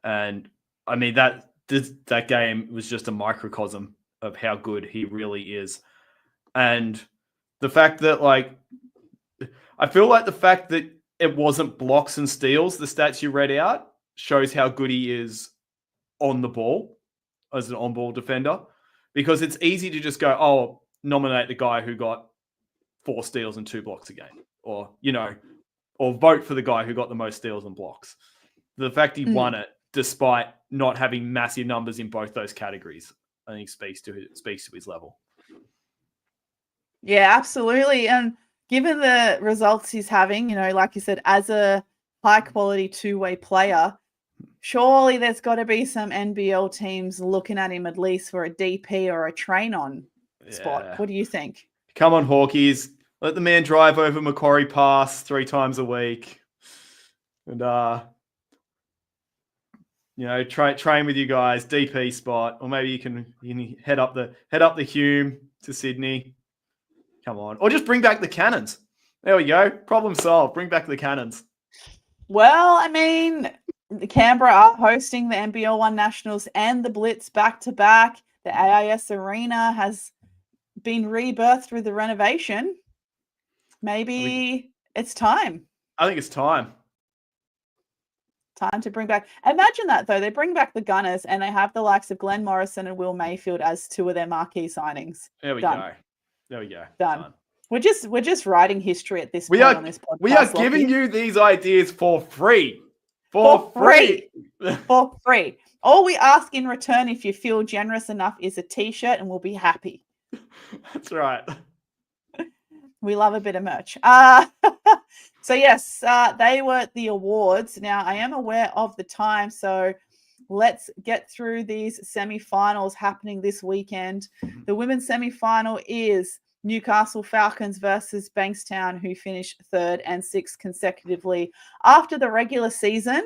And I mean, that game was just a microcosm of how good he really is. And the fact that, I feel like the fact that it wasn't blocks and steals, the stats you read out, shows how good he is on the ball as an on-ball defender. Because it's easy to just go, nominate the guy who got 4 steals and 2 blocks a game. Or, or vote for the guy who got the most steals and blocks. The fact he won it, despite not having massive numbers in both those categories, I think speaks to his level. Yeah, absolutely. And given the results he's having, like you said, as a high-quality two-way player, surely there's got to be some NBL teams looking at him at least for a DP or a train-on spot. What do you think? Come on, Hawkies. Let the man drive over Macquarie Pass 3 times a week. And, train with you guys, DP spot. Or maybe you can head up the Hume to Sydney. Come on. Or just bring back the Cannons. There we go. Problem solved. Bring back the Cannons. Well, I mean, the Canberra are hosting the NBL One Nationals and the Blitz back-to-back. The AIS Arena has been rebirthed with the renovation. Maybe it's time. I think it's time. Time to bring back. Imagine that, though. They bring back the Gunners and they have the likes of Glenn Morrison and Will Mayfield as 2 of their marquee signings. There we go. There we go. Done. We're just writing history at this point on this podcast. We are giving you these ideas for free. For free. For free. All we ask in return, if you feel generous enough, is a T-shirt and we'll be happy. That's right. We love a bit of merch. So yes, they were the awards. Now, I am aware of the time, so let's get through these semi-finals happening this weekend. The women's semi-final is Newcastle Falcons versus Bankstown, who finished 3rd and 6th consecutively after the regular season.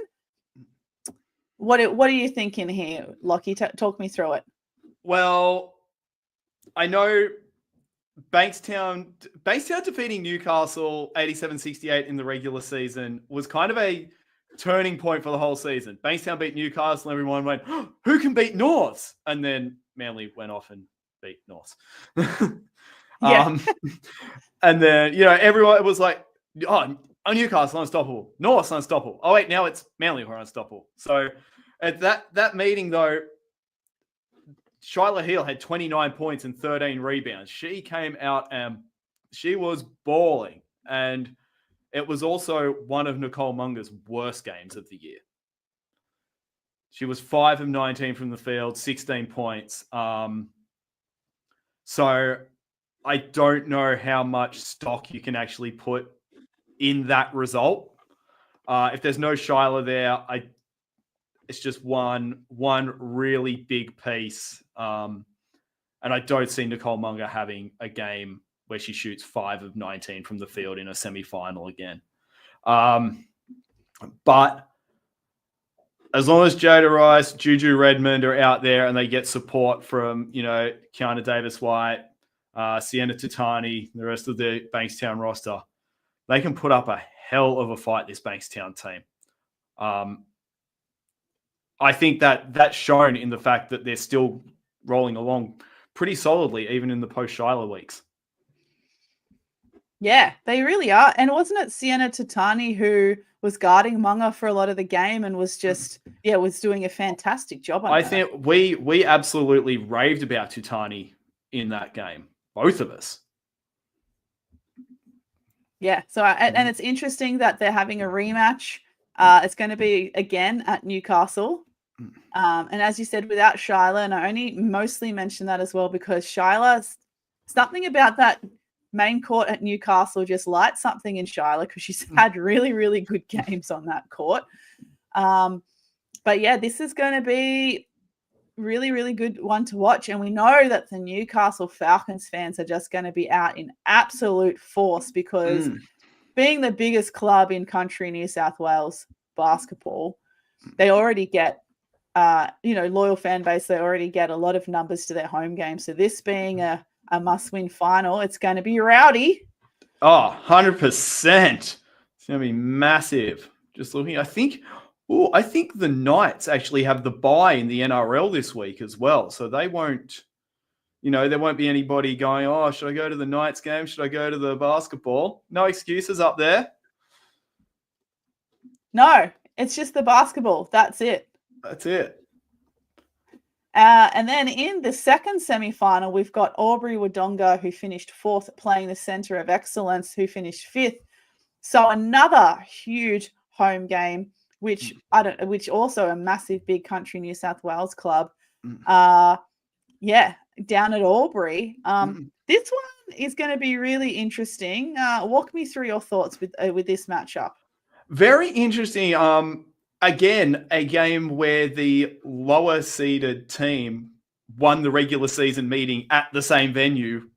What are you thinking here, Lockie? Talk me through it. Well, I know Bankstown defeating Newcastle 87-68 in the regular season was kind of a turning point for the whole season. Bankstown beat Newcastle and everyone went, oh, who can beat Norths? And then Manly went off and beat Norths. Yeah. And then, everyone was like, oh, Newcastle unstoppable. Norths unstoppable. Oh, wait, now it's Manly who are unstoppable. So at that meeting, though, Shyla Heal had 29 points and 13 rebounds. She came out and she was balling. And it was also one of Nicole Munger's worst games of the year. She was 5 of 19 from the field, 16 points. So I don't know how much stock you can actually put in that result. If there's no Shyla there, it's just one really big piece. And I don't see Nicole Munger having a game where she shoots 5 of 19 from the field in a semi-final again. But as long as Jada Rice, Juju Redmond are out there and they get support from, Kiana Davis-White, Sienna Tutani, the rest of the Bankstown roster, they can put up a hell of a fight, this Bankstown team. I think that's shown in the fact that they're still rolling along pretty solidly, even in the post-Shyla weeks. Yeah, they really are. And wasn't it Sienna Tutani who was guarding Munger for a lot of the game and was was doing a fantastic job on I think we absolutely raved about Tutani in that game, both of us. Yeah, so and it's interesting that they're having a rematch. It's going to be again at Newcastle. And as you said, without Shyla, and I only mostly mention that as well because Shyla, something about that main court at Newcastle just lights something in Shyla because she's had really, really good games on that court. But yeah, this is going to be really, really good one to watch. And we know that the Newcastle Falcons fans are just going to be out in absolute force because being the biggest club in country New South Wales basketball, they already get loyal fan base. They already get a lot of numbers to their home games. So this being a must-win final, it's going to be rowdy. Oh, 100%. It's going to be massive. Just looking, I think the Knights actually have the bye in the NRL this week as well. So they won't, there won't be anybody going, oh, should I go to the Knights game? Should I go to the basketball? No excuses up there. No, it's just the basketball. That's it. That's it. And then in the second semi-final, we've got Aubrey Wodonga, who finished 4th, playing the Centre of Excellence, who finished 5th. So another huge home game, which also a massive big country New South Wales club. Down at Albury. This one is going to be really interesting. Walk me through your thoughts with this matchup. Very interesting. Again, a game where the lower seeded team won the regular season meeting at the same venue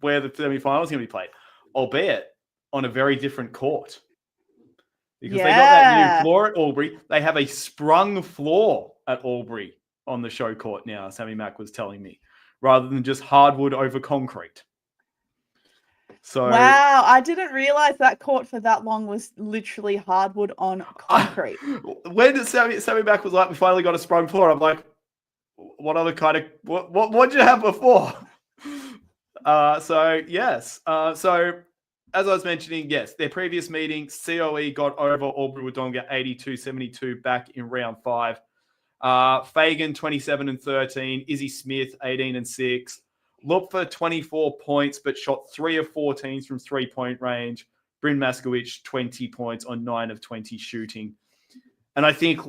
where the semi-final is going to be played, albeit on a very different court. Because they got that new floor at Albury. They have a sprung floor at Albury on the show court now, Sammy Mack was telling me, rather than just hardwood over concrete. So wow, I didn't realize that court for that long was literally hardwood on concrete. When did Sammy Mack was like, we finally got a sprung floor, I'm like, what other kind of what did you have before? So yes. So as I was mentioning, yes, their previous meeting, COE got over Albury Wodonga 82-72 back in round 5. Fagan 27-13, Izzy Smith 18-6, Lupfer 24 points but shot 3 of 14 from 3-point range. Bryn Maskowicz 20 points on 9 of 20 shooting. And I think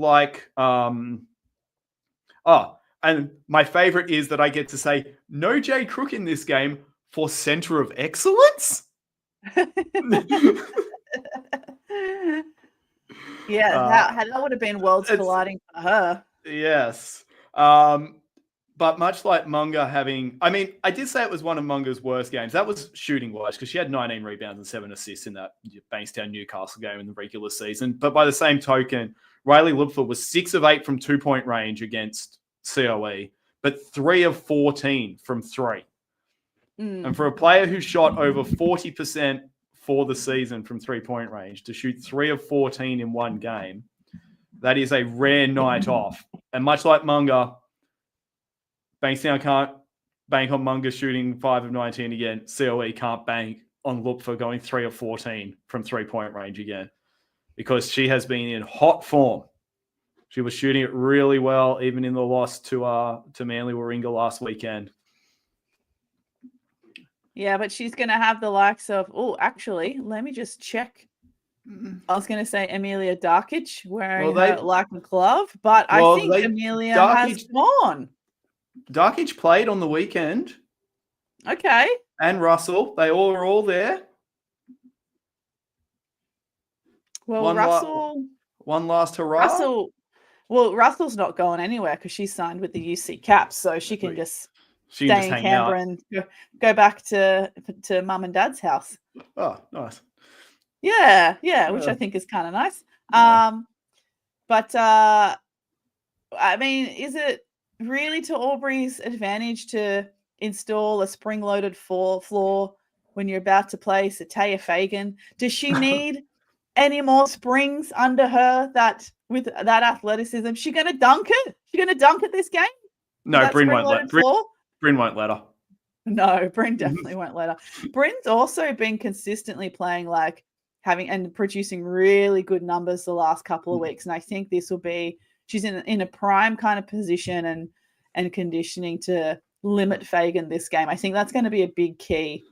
and my favorite is that I get to say no Jay Crook in this game for center of excellence. Yeah, that would have been worlds colliding for her. Yes. But much like Munga I did say it was one of Munga's worst games. That was shooting-wise because she had 19 rebounds and 7 assists in that Bankstown-Newcastle game in the regular season. But by the same token, Riley Lupfer was 6 of 8 from 2-point range against COE, but 3 of 14 from 3. And for a player who shot over 40% for the season from 3-point range to shoot 3 of 14 in one game, that is a rare night off. And much like Munga, Bankstown can't bank on Munga shooting 5 of 19 again. COE can't bank on Lupfer going 3 of 14 from 3-point range again because she has been in hot form. She was shooting it really well, even in the loss to Manly Warringah last weekend. Yeah, but she's going to have the likes of, let me just check. I was going to say Amelia Darkich wearing her like a glove, but I think Amelia has gone. Darkich played on the weekend. Okay. And Russell. They all are all there. Well, one last hurrah. Russell's not going anywhere because she's signed with the UC Caps, so she can just stay in Canberra and go back to mum and dad's house. Oh, nice. Yeah, which I think is kind of nice. Yeah. Is it really to Albury's advantage to install a spring-loaded floor when you're about to play Sataya Fagan? Does she need any more springs under her with that athleticism? She going to dunk it? She going to dunk it this game? No, Bryn won't let her. No, Bryn definitely won't let her. Bryn's also been consistently playing having and producing really good numbers the last couple of weeks. And I think this will be, she's in a prime kind of position and conditioning to limit Fagan this game. I think that's going to be a big key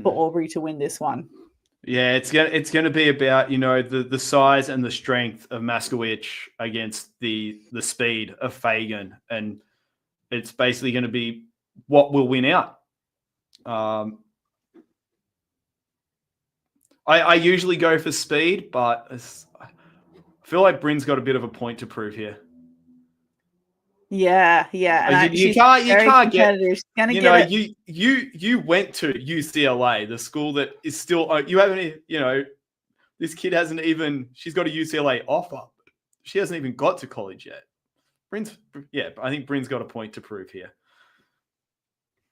for Albury to win this one. Yeah, it's gonna be about the size and the strength of Maskowicz against the speed of Fagan, and it's basically going to be what will win out. I usually go for speed, but I feel like Bryn's got a bit of a point to prove here. Yeah. You can't get. You went to UCLA, the school that is still. You haven't. This kid hasn't even. She's got a UCLA offer. She hasn't even got to college yet. I think Bryn's got a point to prove here.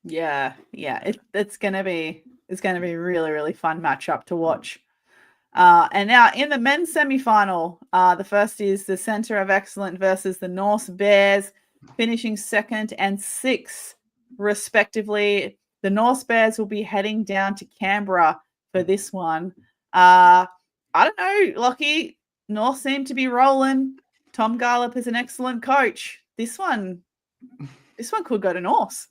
Yeah. It's gonna be a really, really fun matchup to watch. And now in the men's semi-final, the first is the Centre of Excellence versus the Norse Bears, finishing 2nd and 6th, respectively. The Norse Bears will be heading down to Canberra for this one. I don't know, Lockie. North seem to be rolling. Tom Garlip is an excellent coach. This one could go to Norse.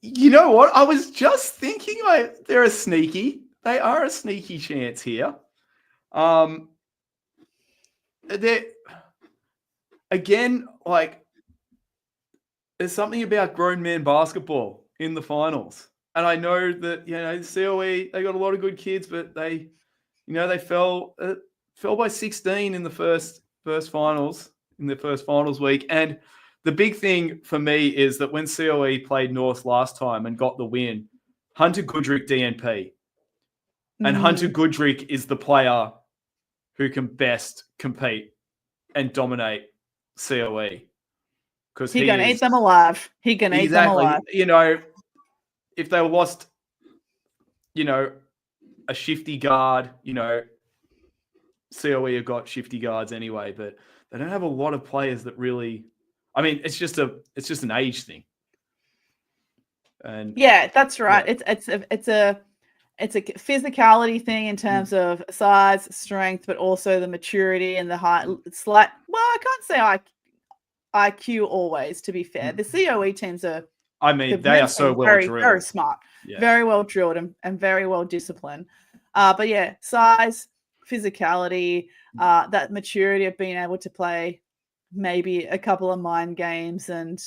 You know what? I was just thinking they're a sneaky. They are a sneaky chance here. They're again, there's something about grown man basketball in the finals. And I know that, COE, they got a lot of good kids, but they fell by 16 in the first finals, in the first finals week. And the big thing for me is that when COE played North last time and got the win, Hunter Goodrick DNP. And Hunter Goodrick is the player who can best compete and dominate COE. Because he can eat them alive. He can eat them alive. You know, if they lost, you know, a shifty guard, you know, COE have got shifty guards anyway, but they don't have a lot of players that really. I mean, it's just an age thing. And yeah, that's right. Yeah. It's a physicality thing in terms of size, strength, but also the maturity and the height. Well, I can't say IQ always. To be fair, the COE teams are. I mean, they are so well drilled, very smart, very well drilled, and very well disciplined. But yeah, size, physicality, that maturity of being able to play maybe a couple of mind games and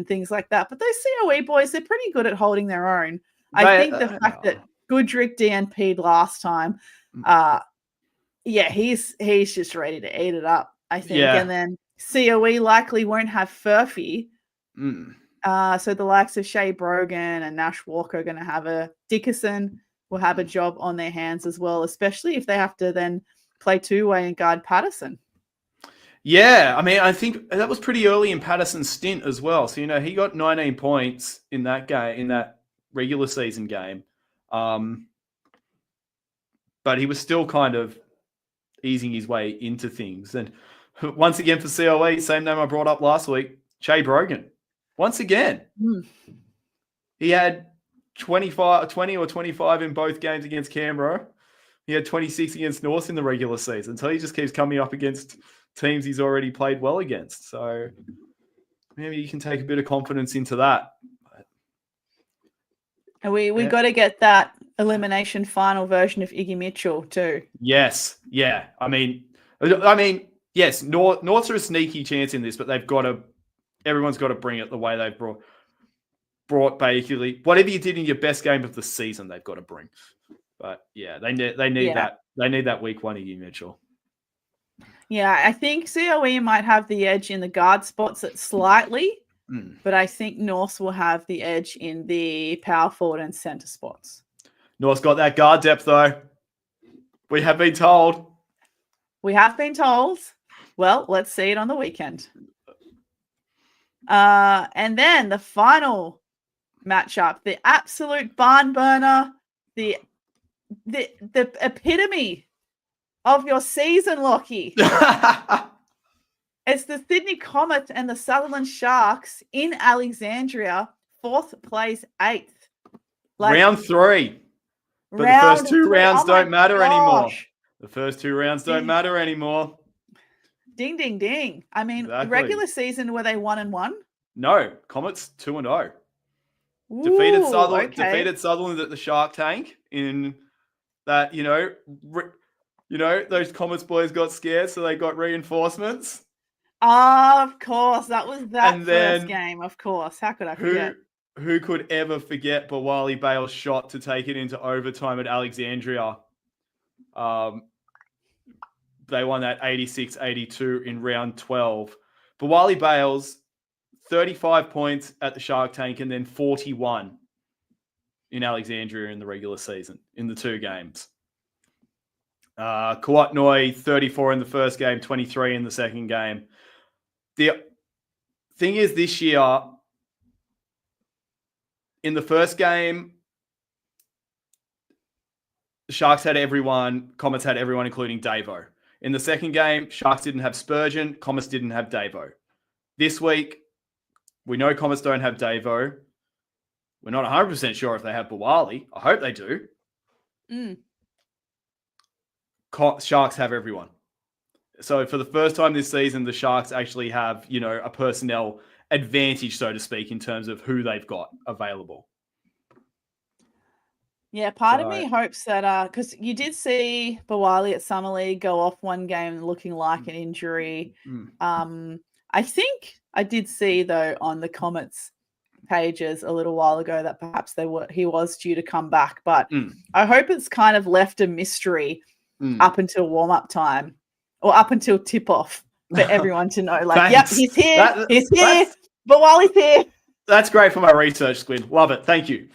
things like that. But those COE boys, they're pretty good at holding their own. I think the fact that Goodrick DNP'd last time, he's just ready to eat it up, I think. Yeah. And then COE likely won't have Furphy. So the likes of Shea Brogan and Nash Walker are going to have Dickerson will have a job on their hands as well, especially if they have to then play two-way and guard Patterson. Yeah, I mean, I think that was pretty early in Patterson's stint as well. So, you know, he got 19 points in that game, in that regular season game. But he was still kind of easing his way into things. And once again for COE, same name I brought up last week, Shea Brogan. Once again, he had 20 or 25 in both games against Canberra. He had 26 against North in the regular season. So he just keeps coming up against teams he's already played well against. So maybe you can take a bit of confidence into that. And we got to get that elimination final version of Iggy Mitchell too. Yes. Yeah. I mean, yes, Norths are a sneaky chance in this, but everyone's got to bring it the way they've brought basically whatever you did in your best game of the season, they've got to bring. But yeah, they need that. They need that week one Iggy Mitchell. Yeah, I think COE might have the edge in the guard spots slightly, but I think North will have the edge in the power forward and center spots. North's got that guard depth, though. We have been told. Well, let's see it on the weekend. And then the final matchup, the absolute barn burner, the epitome of your season, Lockie. It's the Sydney Comets and the Sutherland Sharks in Alexandria, 4th place, 8th. Round 3. But the first 2 rounds don't matter anymore. The first 2 rounds don't matter anymore. Ding, ding, ding. I mean, regular season, were they 1-1? No, Comets 2-0. Defeated Sutherland at the Shark Tank in that, those Comets boys got scared, so they got reinforcements. Of course. That was first game, of course. How could I forget? Who could ever forget Bawali Bale's shot to take it into overtime at Alexandria? They won that 86-82 in round 12. Bawali Bale's 35 points at the Shark Tank and then 41 in Alexandria in the regular season in the 2 games. Kawatnoi, 34 in the first game, 23 in the second game. The thing is, this year, in the first game, the Sharks had everyone, Comets had everyone, including Davo. In the second game, Sharks didn't have Spurgeon, Comets didn't have Davo. This week, we know Comets don't have Davo. We're not 100% sure if they have Bawali. I hope they do. Sharks have everyone. So for the first time this season, the Sharks actually have, a personnel advantage, so to speak, in terms of who they've got available. Yeah, part of me hopes that, because you did see Bawali at Summer League go off one game looking like an injury. I think I did see, though, on the Comets pages a little while ago that perhaps he was due to come back. But I hope it's kind of left a mystery up until warm-up time or up until tip-off for everyone to know. Like, yep, he's here. He's here. Bawali's here. That's great for my research, Squid. Love it. Thank you.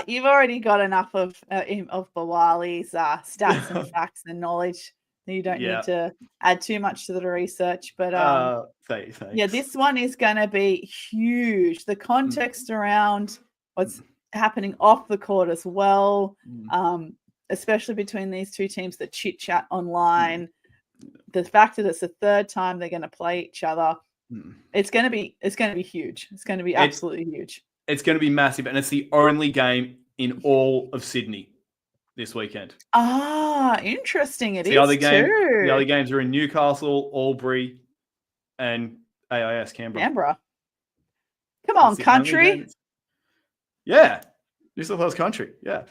You've already got enough of Bawali's stats and facts and knowledge. You don't Yeah. need to add too much to the research. But Thanks. yeah, this one is going to be huge. The context around what's happening off the court as well, especially between these two teams that chit chat online. The fact that it's the third time they're going to play each other, it's going to be huge. It's going to be absolutely huge. It's going to be massive, and it's the only game in all of Sydney this weekend. Interesting. It the is other game. too. The other games are in Newcastle, Albury, and AIS Canberra. Come on, country. Yeah, New South Wales country. Yeah,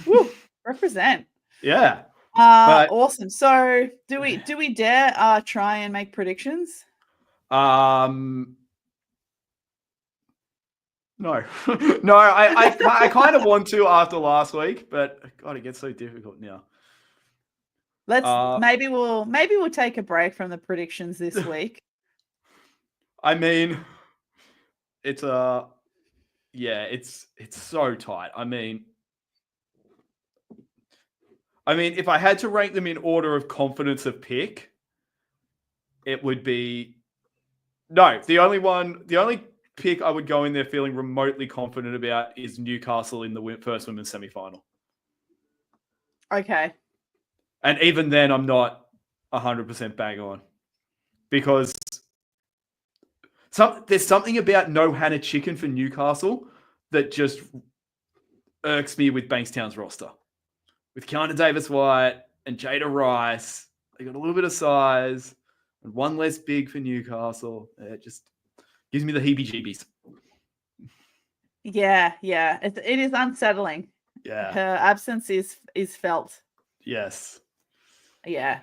Woo, represent. Yeah. Awesome. So, do we dare try and make predictions? No, no. I kind of want to after last week, but God, it gets so difficult now. Maybe we'll take a break from the predictions this week. I mean, it's so tight. I mean, if I had to rank them in order of confidence of pick, it would be the only pick I would go in there feeling remotely confident about is Newcastle in the first women's semi-final. Okay. And even then, I'm not 100% bang on because there's something about no Hannah Chicken for Newcastle that just irks me with Bankstown's roster. With Kiana Davis-White and Jada Rice, they got a little bit of size and one less big for Newcastle. It just gives me the heebie-jeebies. Yeah. It is unsettling. Yeah. Her absence is felt. Yes. Yeah.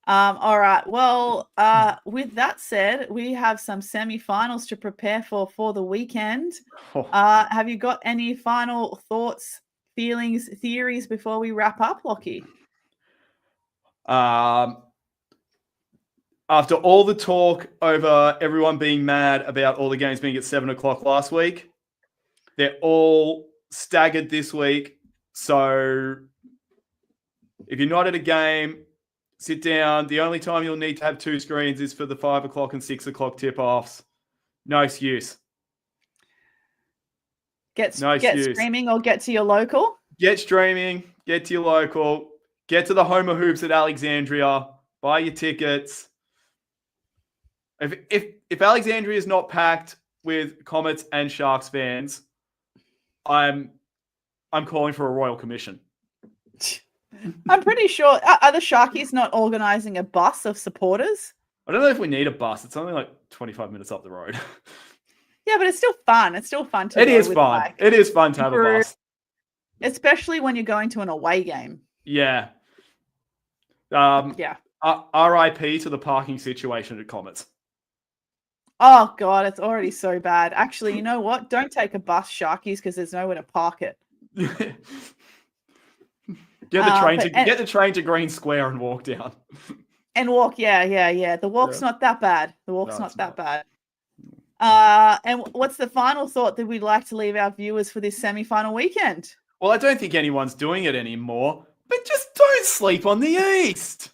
All right. Well, with that said, we have some semi-finals to prepare for the weekend. Have you got any final thoughts, feelings, theories before we wrap up, Lockie? After all the talk over everyone being mad about all the games being at 7:00 last week, they're all staggered this week. So if you're not at a game, sit down. The only time you'll need to have two screens is for the 5:00 and 6:00 tip-offs. No excuse. Get streaming or get to your local. Get streaming. Get to your local. Get to the Home of Hoops at Alexandria. Buy your tickets. If Alexandria is not packed with Comets and Sharks fans, I'm calling for a royal commission. I'm pretty sure. Are the Sharkies not organising a bus of supporters? I don't know if we need a bus. It's only like 25 minutes up the road. Yeah, but it's still fun. It's still fun to. It is fun. It is fun to have a bus, especially when you're going to an away game. Yeah. Yeah. RIP to the parking situation at Comets. Oh God, it's already so bad. Actually, you know what? Don't take a bus, Sharkies, because there's nowhere to park it. Get the train to Green Square and walk down. And walk, yeah. The walk's not that bad. Bad. And what's the final thought that we'd like to leave our viewers for this semi-final weekend? Well, I don't think anyone's doing it anymore, but just don't sleep on the East.